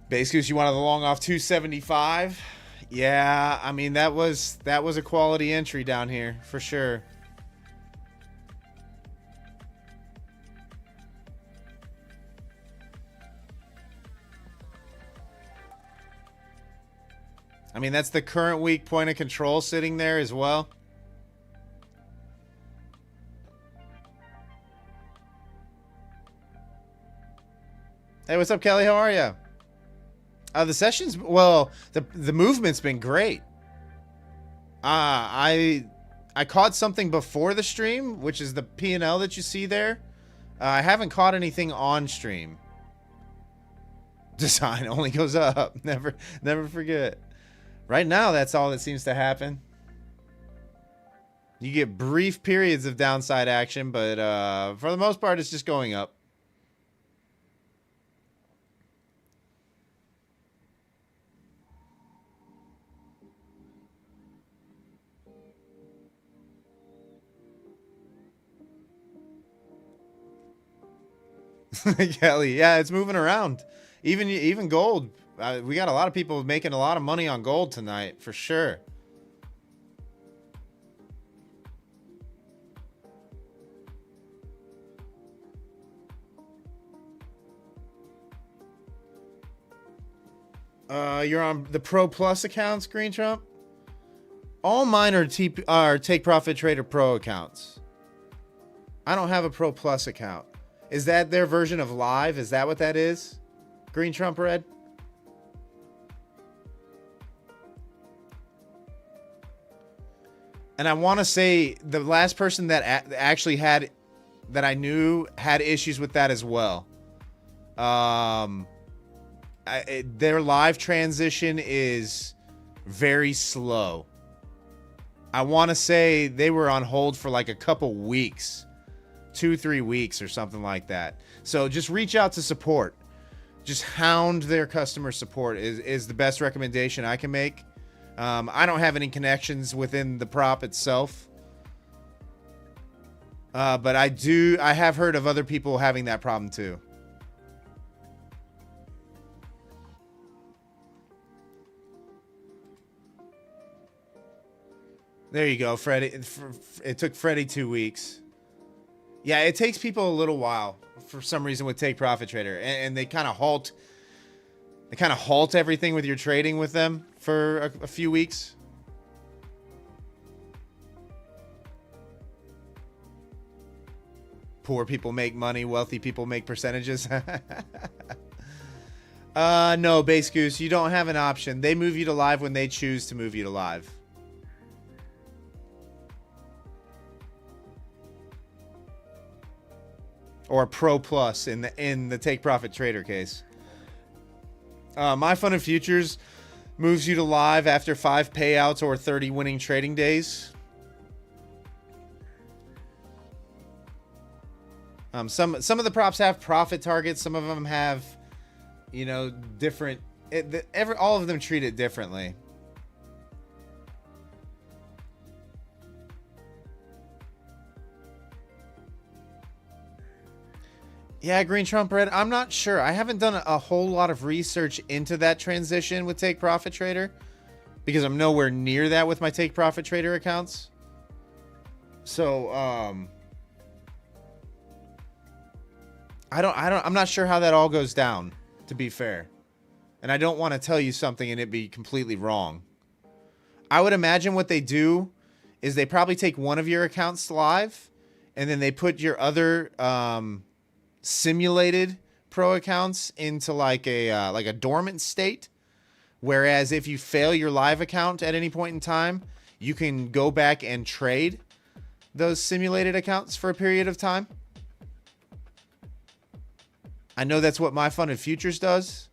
Base Goose, you wanted the long off 275? Yeah, I mean that was a quality entry down here for sure. I mean, that's the current week point of control sitting there as well. Hey, what's up, Kelly? How are you? The sessions, well, the movement's been great. I caught something before the stream, which is the P&L that you see there. I haven't caught anything on stream. Design only goes up. Never forget. Right now, that's all that seems to happen. You get brief periods of downside action, but for the most part, it's just going up. Kelly, yeah, it's moving around. Even gold. We got a lot of people making a lot of money on gold tonight, for sure. You're on the Pro Plus accounts, Green Trump? All mine are Take Profit Trader Pro accounts. I don't have a Pro Plus account. Is that their version of Live? Is that what that is? Green Trump Red? And I want to say the last person that actually had, that I knew had issues with that as well. Their live transition is very slow. I want to say they were on hold for like a couple weeks, 2-3 weeks or something like that. So just reach out to support. Just hound their customer support is the best recommendation I can make. I don't have any connections within the prop itself. But I have heard of other people having that problem too. There you go, Freddie. It took Freddie 2 weeks. Yeah, it takes people a little while for some reason with Take Profit Trader, and they kind of halt. They kind of halt everything with your trading with them for a few weeks. Poor people make money, wealthy people make percentages. No, Base Goose, you don't have an option. They move you to live when they choose to move you to live. Or Pro Plus in the Take Profit Trader case. My Fun and Futures moves you to live after 5 payouts or 30 winning trading days. Some of the props have profit targets. Some of them have, you know, different. All of them treat it differently. Yeah, Green Trump Red, I'm not sure. I haven't done a whole lot of research into that transition with Take Profit Trader because I'm nowhere near that with my Take Profit Trader accounts. So, I'm not sure how that all goes down, to be fair. And I don't want to tell you something and it be completely wrong. I would imagine what they do is they probably take one of your accounts live and then they put your other, simulated pro accounts into like a dormant state, whereas if you fail your live account at any point in time, you can go back and trade those simulated accounts for a period of time. I know that's what My Fun and Futures does,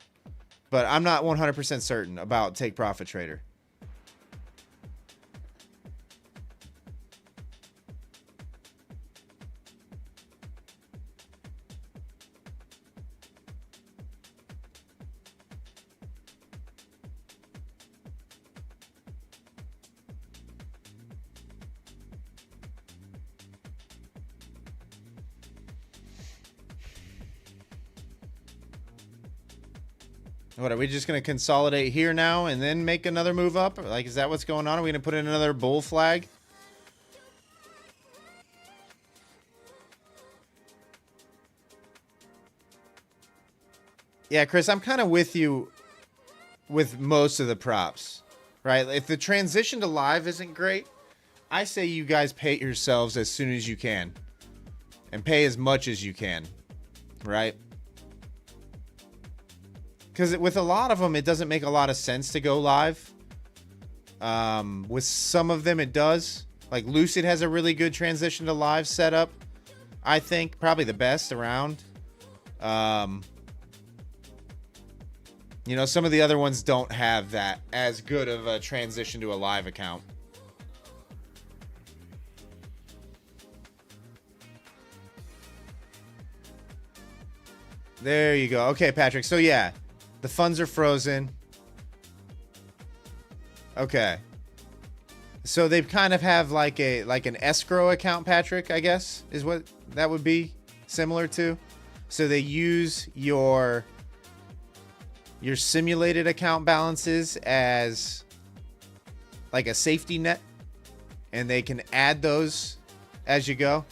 but I'm not 100% certain about Take Profit Trader. What, are we just going to consolidate here now and then make another move up? Like, is that what's going on? Are we going to put in another bull flag? Yeah, Chris, I'm kind of with you with most of the props, right? If the transition to live isn't great, I say you guys pay yourselves as soon as you can and pay as much as you can, right? Because with a lot of them, it doesn't make a lot of sense to go live. With some of them, it does. Like Lucid has a really good transition to live setup. I think probably the best around. You know, some of the other ones don't have that as good of a transition to a live account. There you go. Okay, Patrick. So yeah, the funds are frozen. Okay. So they kind of have like an escrow account, Patrick, I guess, is what that would be similar to. So they use your simulated account balances as like a safety net, and they can add those as you go.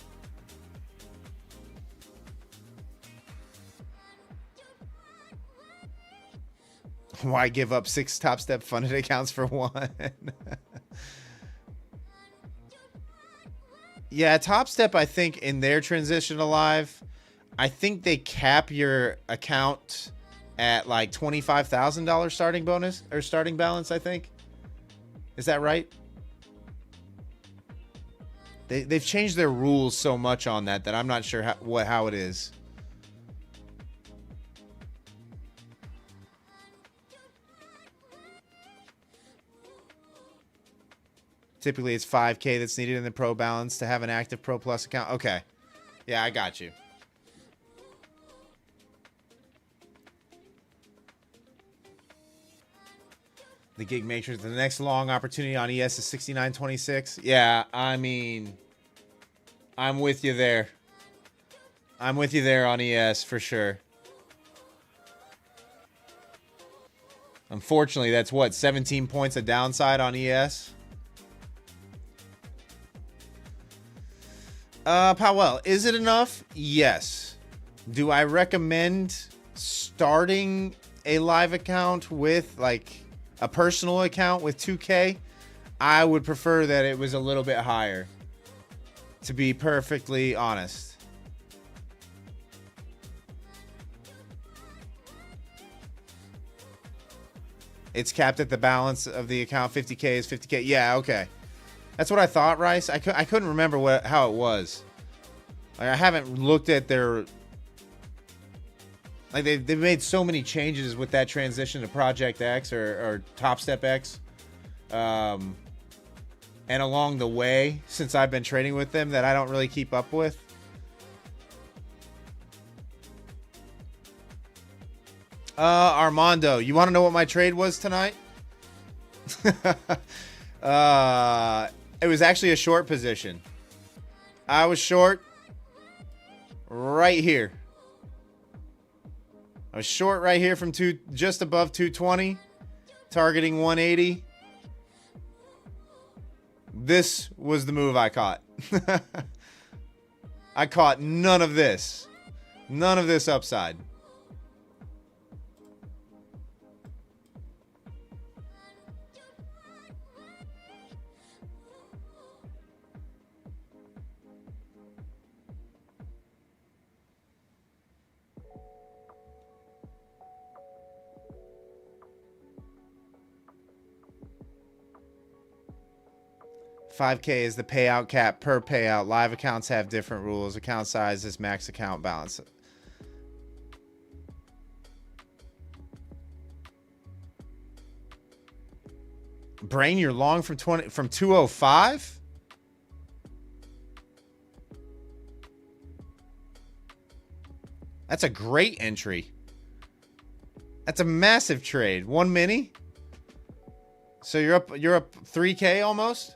Why give up 6 Top Step funded accounts for 1? Yeah, Top Step, I think in their transition to live, I think they cap your account at like $25,000 starting bonus or starting balance, I think. Is that right? They've changed their rules so much on that I'm not sure how it is. Typically, it's 5K that's needed in the Pro balance to have an active Pro Plus account. Okay. Yeah, I got you. The gig matrix. The next long opportunity on ES is 69.26. Yeah, I mean, I'm with you there. I'm with you there on ES for sure. Unfortunately, that's what, 17 points of downside on ES? Powell, is it enough? Yes. Do I recommend starting a live account with like a personal account with 2K? I would prefer that it was a little bit higher, to be perfectly honest. It's capped at the balance of the account. 50K is 50K. Yeah, okay. That's what I thought, Rice. I couldn't remember how it was. Like, I haven't looked at their... Like, they've made so many changes with that transition to Project X or Top Step X. And along the way, since I've been trading with them, that I don't really keep up with. Armando, you want to know what my trade was tonight? It was actually a short position. I was short right here. I was short right here from just above 220, targeting 180. This was the move I caught. I caught none of this. None of this upside. $5K is the payout cap per payout. Live accounts have different rules. Account size is max account balance. Brain, you're long from 205? That's a great entry. That's a massive trade. 1 mini. So you're up 3K almost?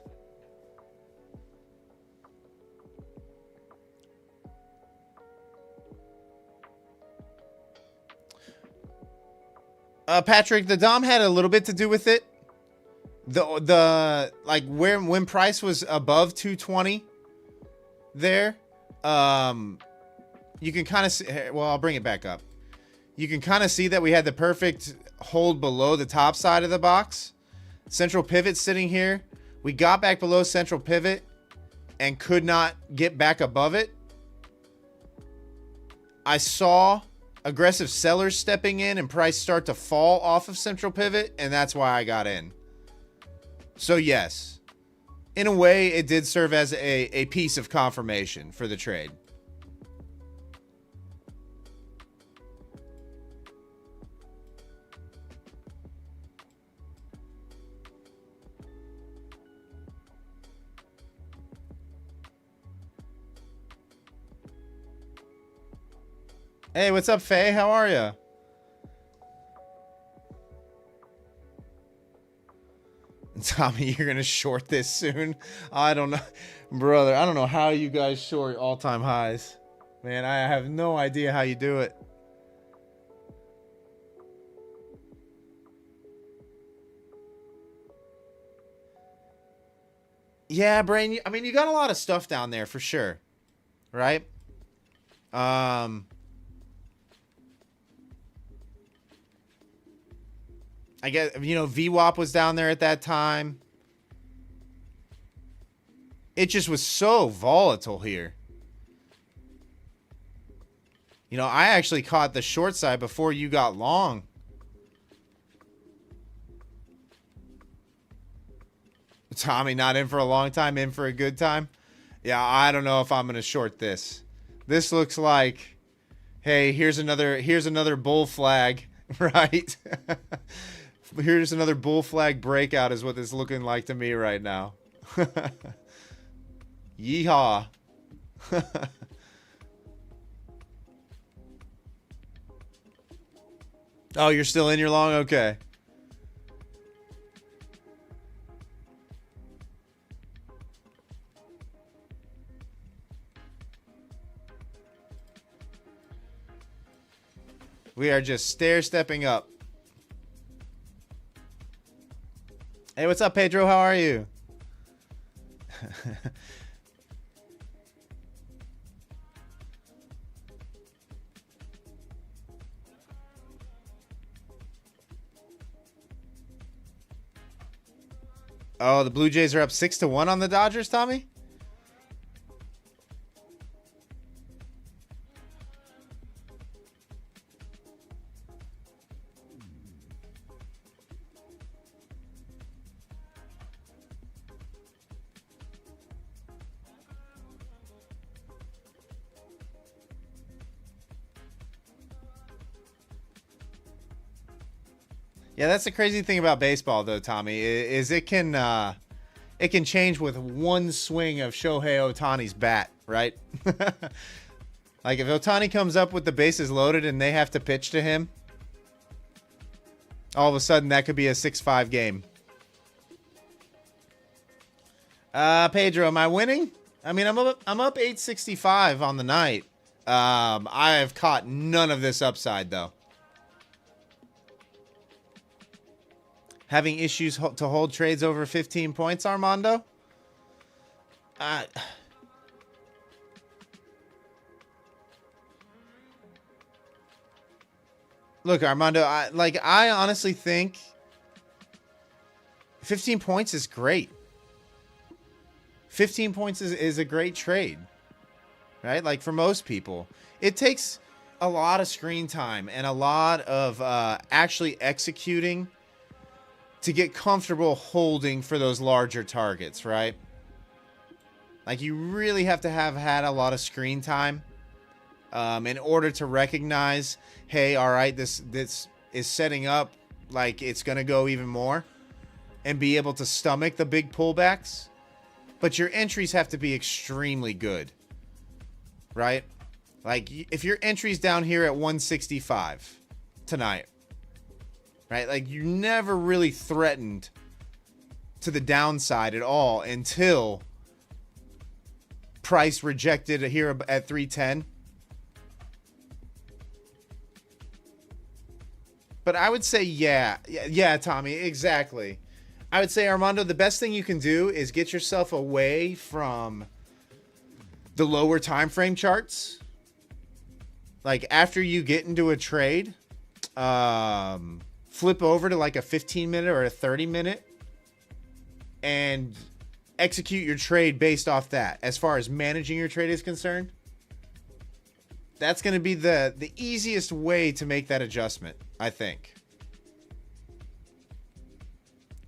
Patrick, the Dom had a little bit to do with it. The like when price was above 220 there, you can kind of see, well, I'll bring it back up. You can kind of see that we had the perfect hold below the top side of the box. Central pivot sitting here. We got back below central pivot and could not get back above it. I saw aggressive sellers stepping in and price start to fall off of central pivot, and that's why I got in. So yes, in a way, it did serve as a piece of confirmation for the trade. Hey, what's up, Faye? How are you? Tommy, you're going to short this soon? I don't know. Brother, I don't know how you guys short all-time highs. Man, I have no idea how you do it. Yeah, Brain, I mean, you got a lot of stuff down there for sure. Right? I guess, you know, VWAP was down there at that time. It just was so volatile here. You know, I actually caught the short side before you got long. Tommy not in for a long time, in for a good time. Yeah, I don't know if I'm going to short this. This looks like, hey, here's another bull flag, right? Here's another bull flag breakout is what this is looking like to me right now. Yeehaw. Oh, you're still in your long? Okay. We are just stair-stepping up. Hey, what's up, Pedro? How are you? Oh, the Blue Jays are up 6-1 on the Dodgers, Tommy? Yeah, that's the crazy thing about baseball, though, Tommy, is it can change with one swing of Shohei Ohtani's bat, right? Like, if Ohtani comes up with the bases loaded and they have to pitch to him, all of a sudden that could be a 6-5 game. Pedro, am I winning? I mean, I'm up 865 on the night. I have caught none of this upside, though. Having issues to hold trades over 15 points, Armando? Look, Armando, I honestly think 15 points is great. 15 points is a great trade, right? Like, for most people. It takes a lot of screen time and a lot of actually executing to get comfortable holding for those larger targets, right? Like, you really have to have had a lot of screen time in order to recognize, hey, all right, this is setting up like it's going to go even more, and be able to stomach the big pullbacks. But your entries have to be extremely good, right? Like, if your entry's down here at 165 tonight, right? Like, you never really threatened to the downside at all until price rejected here at 310. But I would say, yeah, Tommy, exactly. I would say, Armando, the best thing you can do is get yourself away from the lower time frame charts. Like after you get into a trade, flip over to like a 15-minute or a 30-minute and execute your trade based off that. As far as managing your trade is concerned, that's going to be the easiest way to make that adjustment, I think.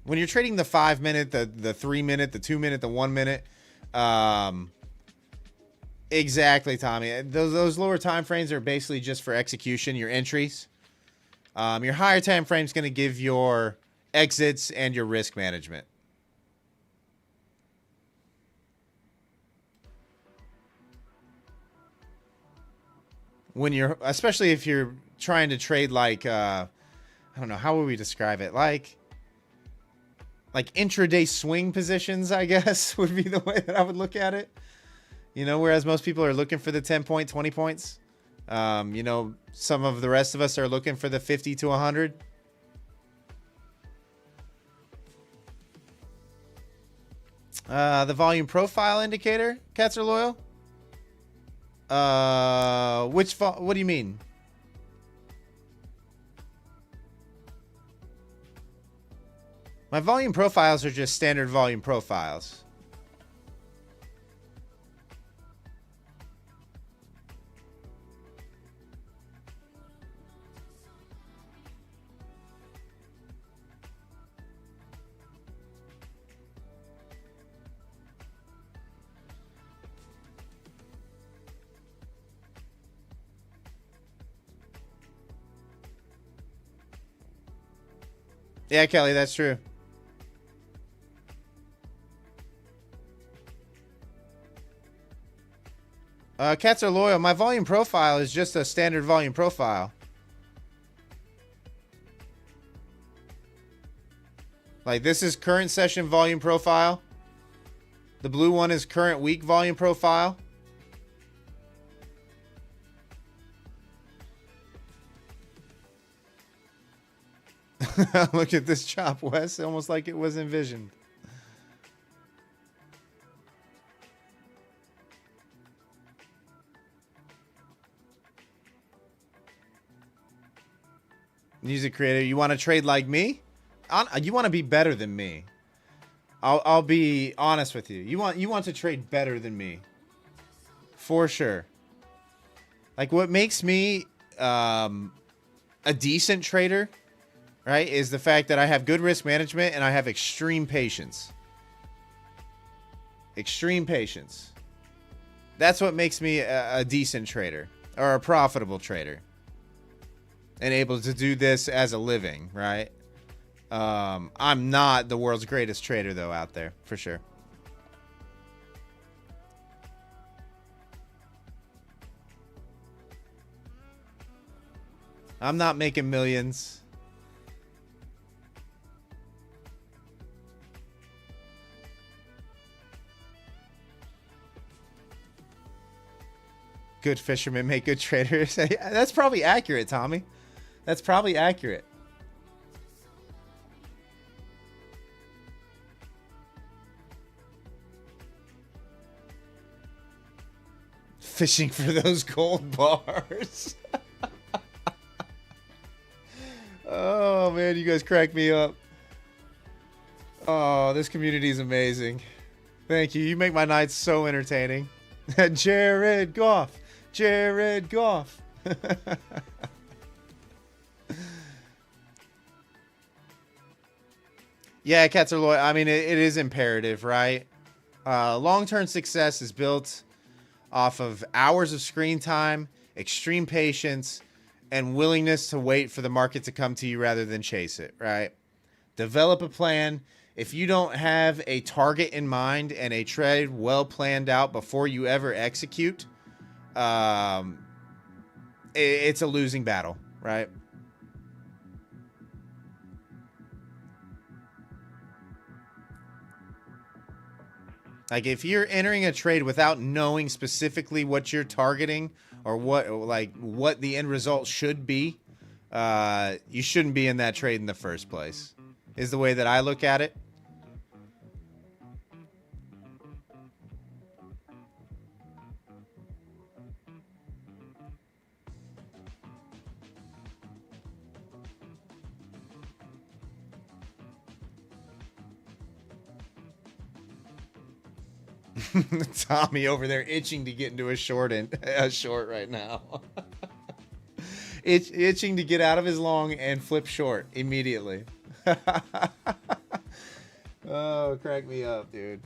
When you're trading the 5-minute, the 3-minute, the 2-minute, the 1-minute, exactly, Tommy. Those lower time frames are basically just for execution, your entries. Your higher time frame is going to give your exits and your risk management. When you're, especially if you're trying to trade like, I don't know, how would we describe it? Like intraday swing positions, I guess, would be the way that I would look at it. You know, whereas most people are looking for the 10 point, 20 points. You know, some of the rest of us are looking for the 50 to 100. The volume profile indicator, cats are loyal. What do you mean? My volume profiles are just standard volume profiles. Yeah, Kelly, that's true. Cats are loyal. My volume profile is just a standard volume profile. Like this is current session volume profile. The blue one is current week volume profile. Look at this chop, Wes. Almost like it was envisioned. Music creator, you want to trade like me? You want to be better than me. I'll be honest with you. You want to trade better than me. For sure. Like what makes me a decent trader, right, is the fact that I have good risk management and I have extreme patience. Extreme patience. That's what makes me a decent trader or a profitable trader. And able to do this as a living, right? I'm not the world's greatest trader, though, out there, for sure. I'm not making millions. Good fishermen make good traders. That's probably accurate, Tommy. That's probably accurate. Fishing for those gold bars. Oh, man, you guys crack me up. Oh, this community is amazing. Thank you. You make my nights so entertaining. Jared Goff. Jared Goff. Yeah, cats are loyal. I mean, it is imperative, right? Long-term success is built off of hours of screen time, extreme patience, and willingness to wait for the market to come to you rather than chase it, right? Develop a plan. If you don't have a target in mind and a trade well planned out before you ever execute, it's a losing battle, right? Like if you're entering a trade without knowing specifically what you're targeting or what the end result should be, you shouldn't be in that trade in the first place, is the way that I look at it. Tommy over there itching to get into a short right now. Itching to get out of his long and flip short immediately. Oh, crack me up, dude.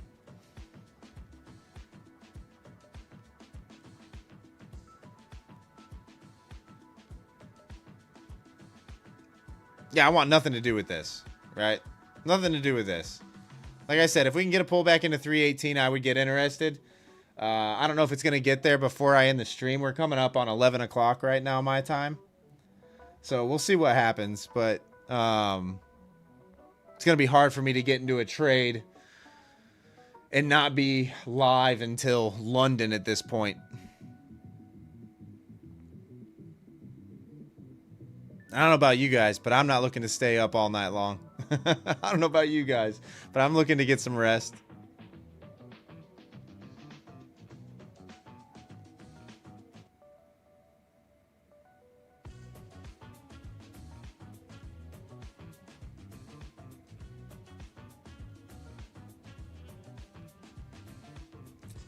Yeah, I want nothing to do with this, right? Nothing to do with this. Like I said, if we can get a pullback into 318, I would get interested. I don't know if it's going to get there before I end the stream. We're coming up on 11 o'clock right now, my time. So we'll see what happens. But it's going to be hard for me to get into a trade and not be live until London at this point. I don't know about you guys, but I'm not looking to stay up all night long. I don't know about you guys, but I'm looking to get some rest.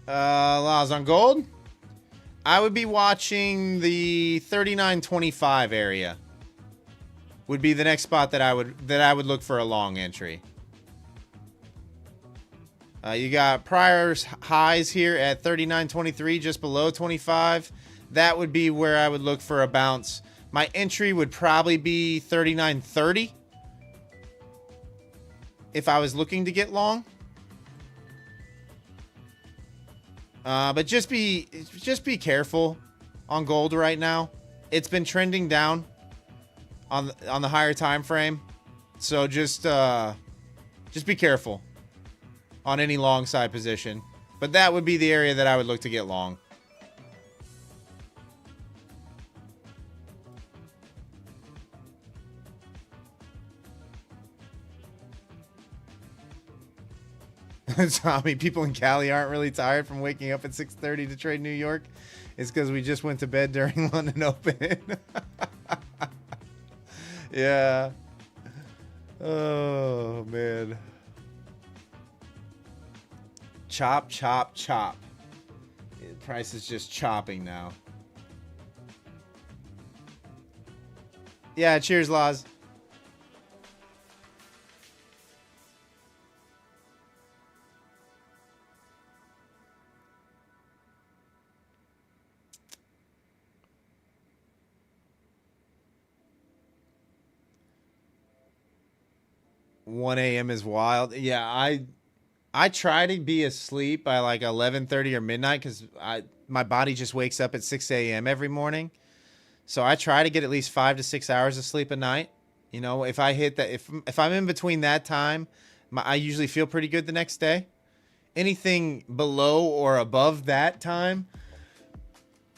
Laws on gold. I would be watching the 39.25 area. Would be the next spot that I would look for a long entry. You got prior highs here at 39.23, just below 25. That would be where I would look for a bounce. My entry would probably be 39.30 if I was looking to get long. But just be careful on gold right now. It's been trending down on the higher time frame, so just be careful on any long side position. But that would be the area that I would look to get long. Tommy, people in Cali aren't really tired from waking up at 6:30 to trade New York. It's because we just went to bed during London Open. Yeah. Oh, man. Chop, chop, chop. The price is just chopping now. Yeah, cheers, Laws. One a.m. is wild. Yeah, I try to be asleep by like 11:30 or midnight because my body just wakes up at 6 a.m. every morning. So I try to get at least 5 to 6 hours of sleep a night. You know, if I hit that, if I'm in between that time, I usually feel pretty good the next day. Anything below or above that time,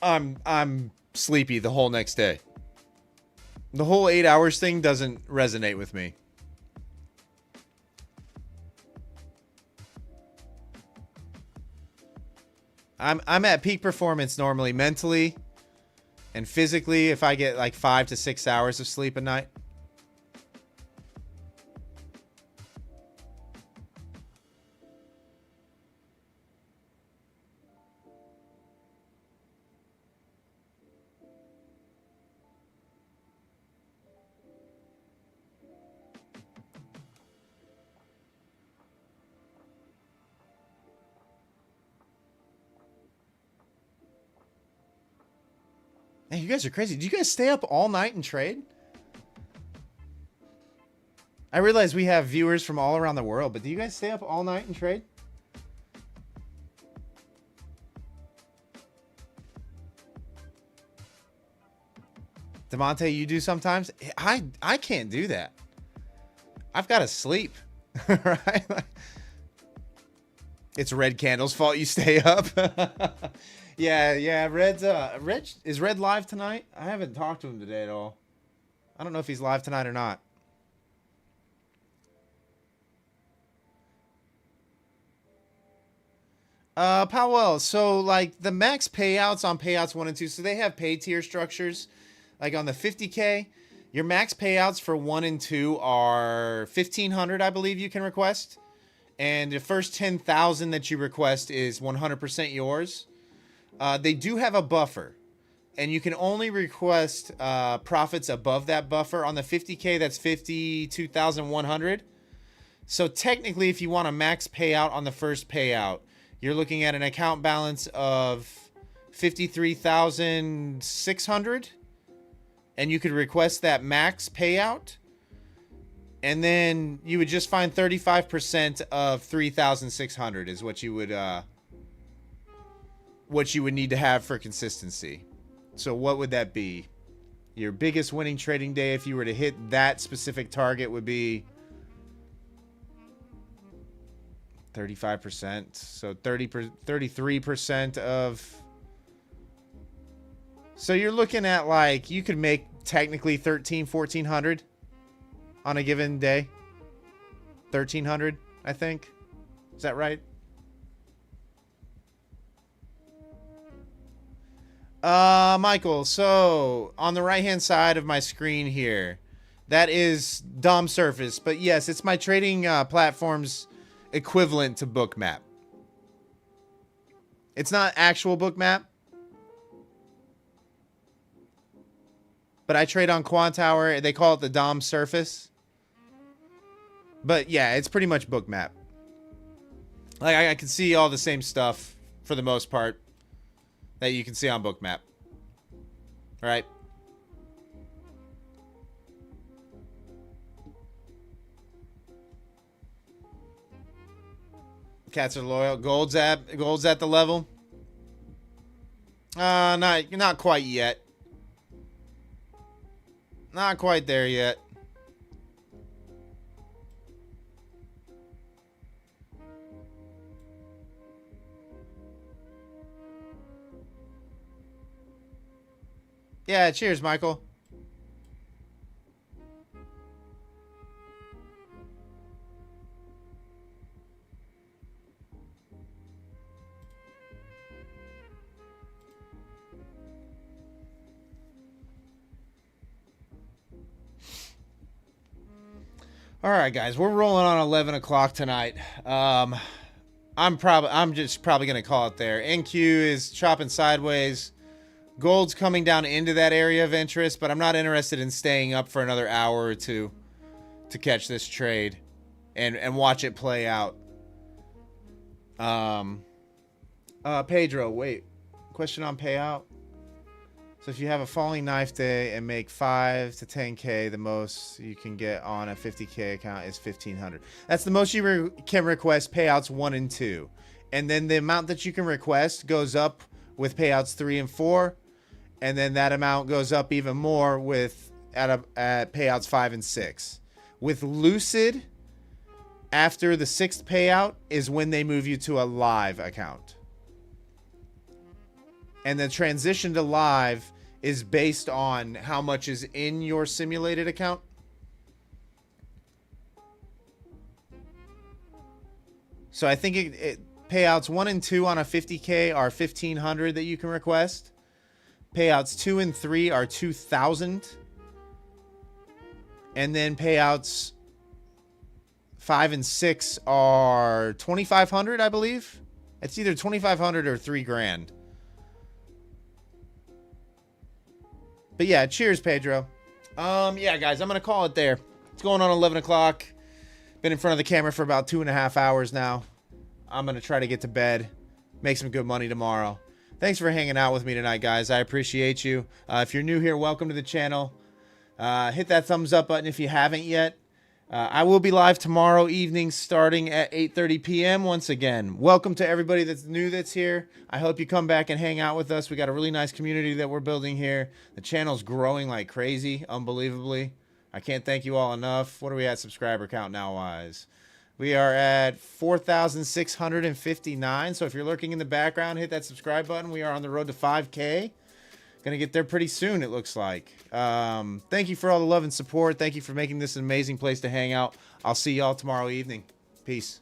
I'm sleepy the whole next day. The whole 8 hours thing doesn't resonate with me. I'm at peak performance normally, mentally and physically, if I get like 5 to 6 hours of sleep a night. Hey, you guys are crazy. Do you guys stay up all night and trade? I realize we have viewers from all around the world, but do you guys stay up all night and trade? DeMonte, you do sometimes? I can't do that. I've got to sleep, right? It's Red Candle's fault you stay up. Yeah. Red is Red live tonight? I haven't talked to him today at all. I don't know if he's live tonight or not. Powell, so like the max payouts on payouts 1 and 2, so they have pay tier structures. Like on the 50K, your max payouts for 1 and 2 are 1,500, I believe you can request. And the first 10,000 that you request is 100% yours. They do have a buffer, and you can only request profits above that buffer. On the 50K, that's 52,100. So technically, if you want a max payout on the first payout, you're looking at an account balance of 53,600, and you could request that max payout, and then you would just find 35% of 3,600 is what you would need to have for consistency. So what would that be? Your biggest winning trading day, if you were to hit that specific target, would be 35%. So 33% of. So you're looking at like, you could make technically 1,400 on a given day. 1,300, I think. Is that right? Michael, so on the right-hand side of my screen here, that is DOM Surface. But yes, it's my trading platform's equivalent to Bookmap. It's not actual Bookmap, but I trade on Quantower. They call it the DOM Surface. But yeah, it's pretty much Bookmap. Like I can see all the same stuff for the most part that you can see on Bookmap. Right? Cats are loyal. Gold's at the level. Not quite yet. Not quite there yet. Yeah, cheers, Michael. All right, guys, we're rolling on 11 o'clock tonight. I'm just probably gonna call it there. NQ is chopping sideways. Gold's coming down into that area of interest, but I'm not interested in staying up for another hour or two to catch this trade and watch it play out. Pedro, wait. Question on payout. So if you have a falling knife day and make 5 to 10K, the most you can get on a 50K account is 1,500. That's the most you can request payouts 1 and 2. And then the amount that you can request goes up with payouts 3 and 4. And then that amount goes up even more with at payouts 5 and 6. With Lucid, after the 6th payout is when they move you to a live account. And the transition to live is based on how much is in your simulated account. So I think payouts 1 and 2 on a 50K are 1,500 that you can request. Payouts 2 and 3 are 2,000. And then payouts 5 and 6 are 2,500, I believe. It's either 2,500 or 3 grand. But yeah, cheers, Pedro. Yeah, guys, I'm going to call it there. It's going on 11 o'clock. Been in front of the camera for about 2.5 hours now. I'm going to try to get to bed. Make some good money tomorrow. Thanks for hanging out with me tonight, guys. I appreciate you. If you're new here, welcome to the channel. Hit that thumbs up button if you haven't yet. I will be live tomorrow evening starting at 8:30 p.m. once again. Welcome to everybody that's new that's here. I hope you come back and hang out with us. We got a really nice community that we're building here. The channel's growing like crazy, unbelievably. I can't thank you all enough. What are we at subscriber count now wise? We are at 4,659. So if you're lurking in the background, hit that subscribe button. We are on the road to 5K. Gonna get there pretty soon, it looks like. Thank you for all the love and support. Thank you for making this an amazing place to hang out. I'll see y'all tomorrow evening. Peace.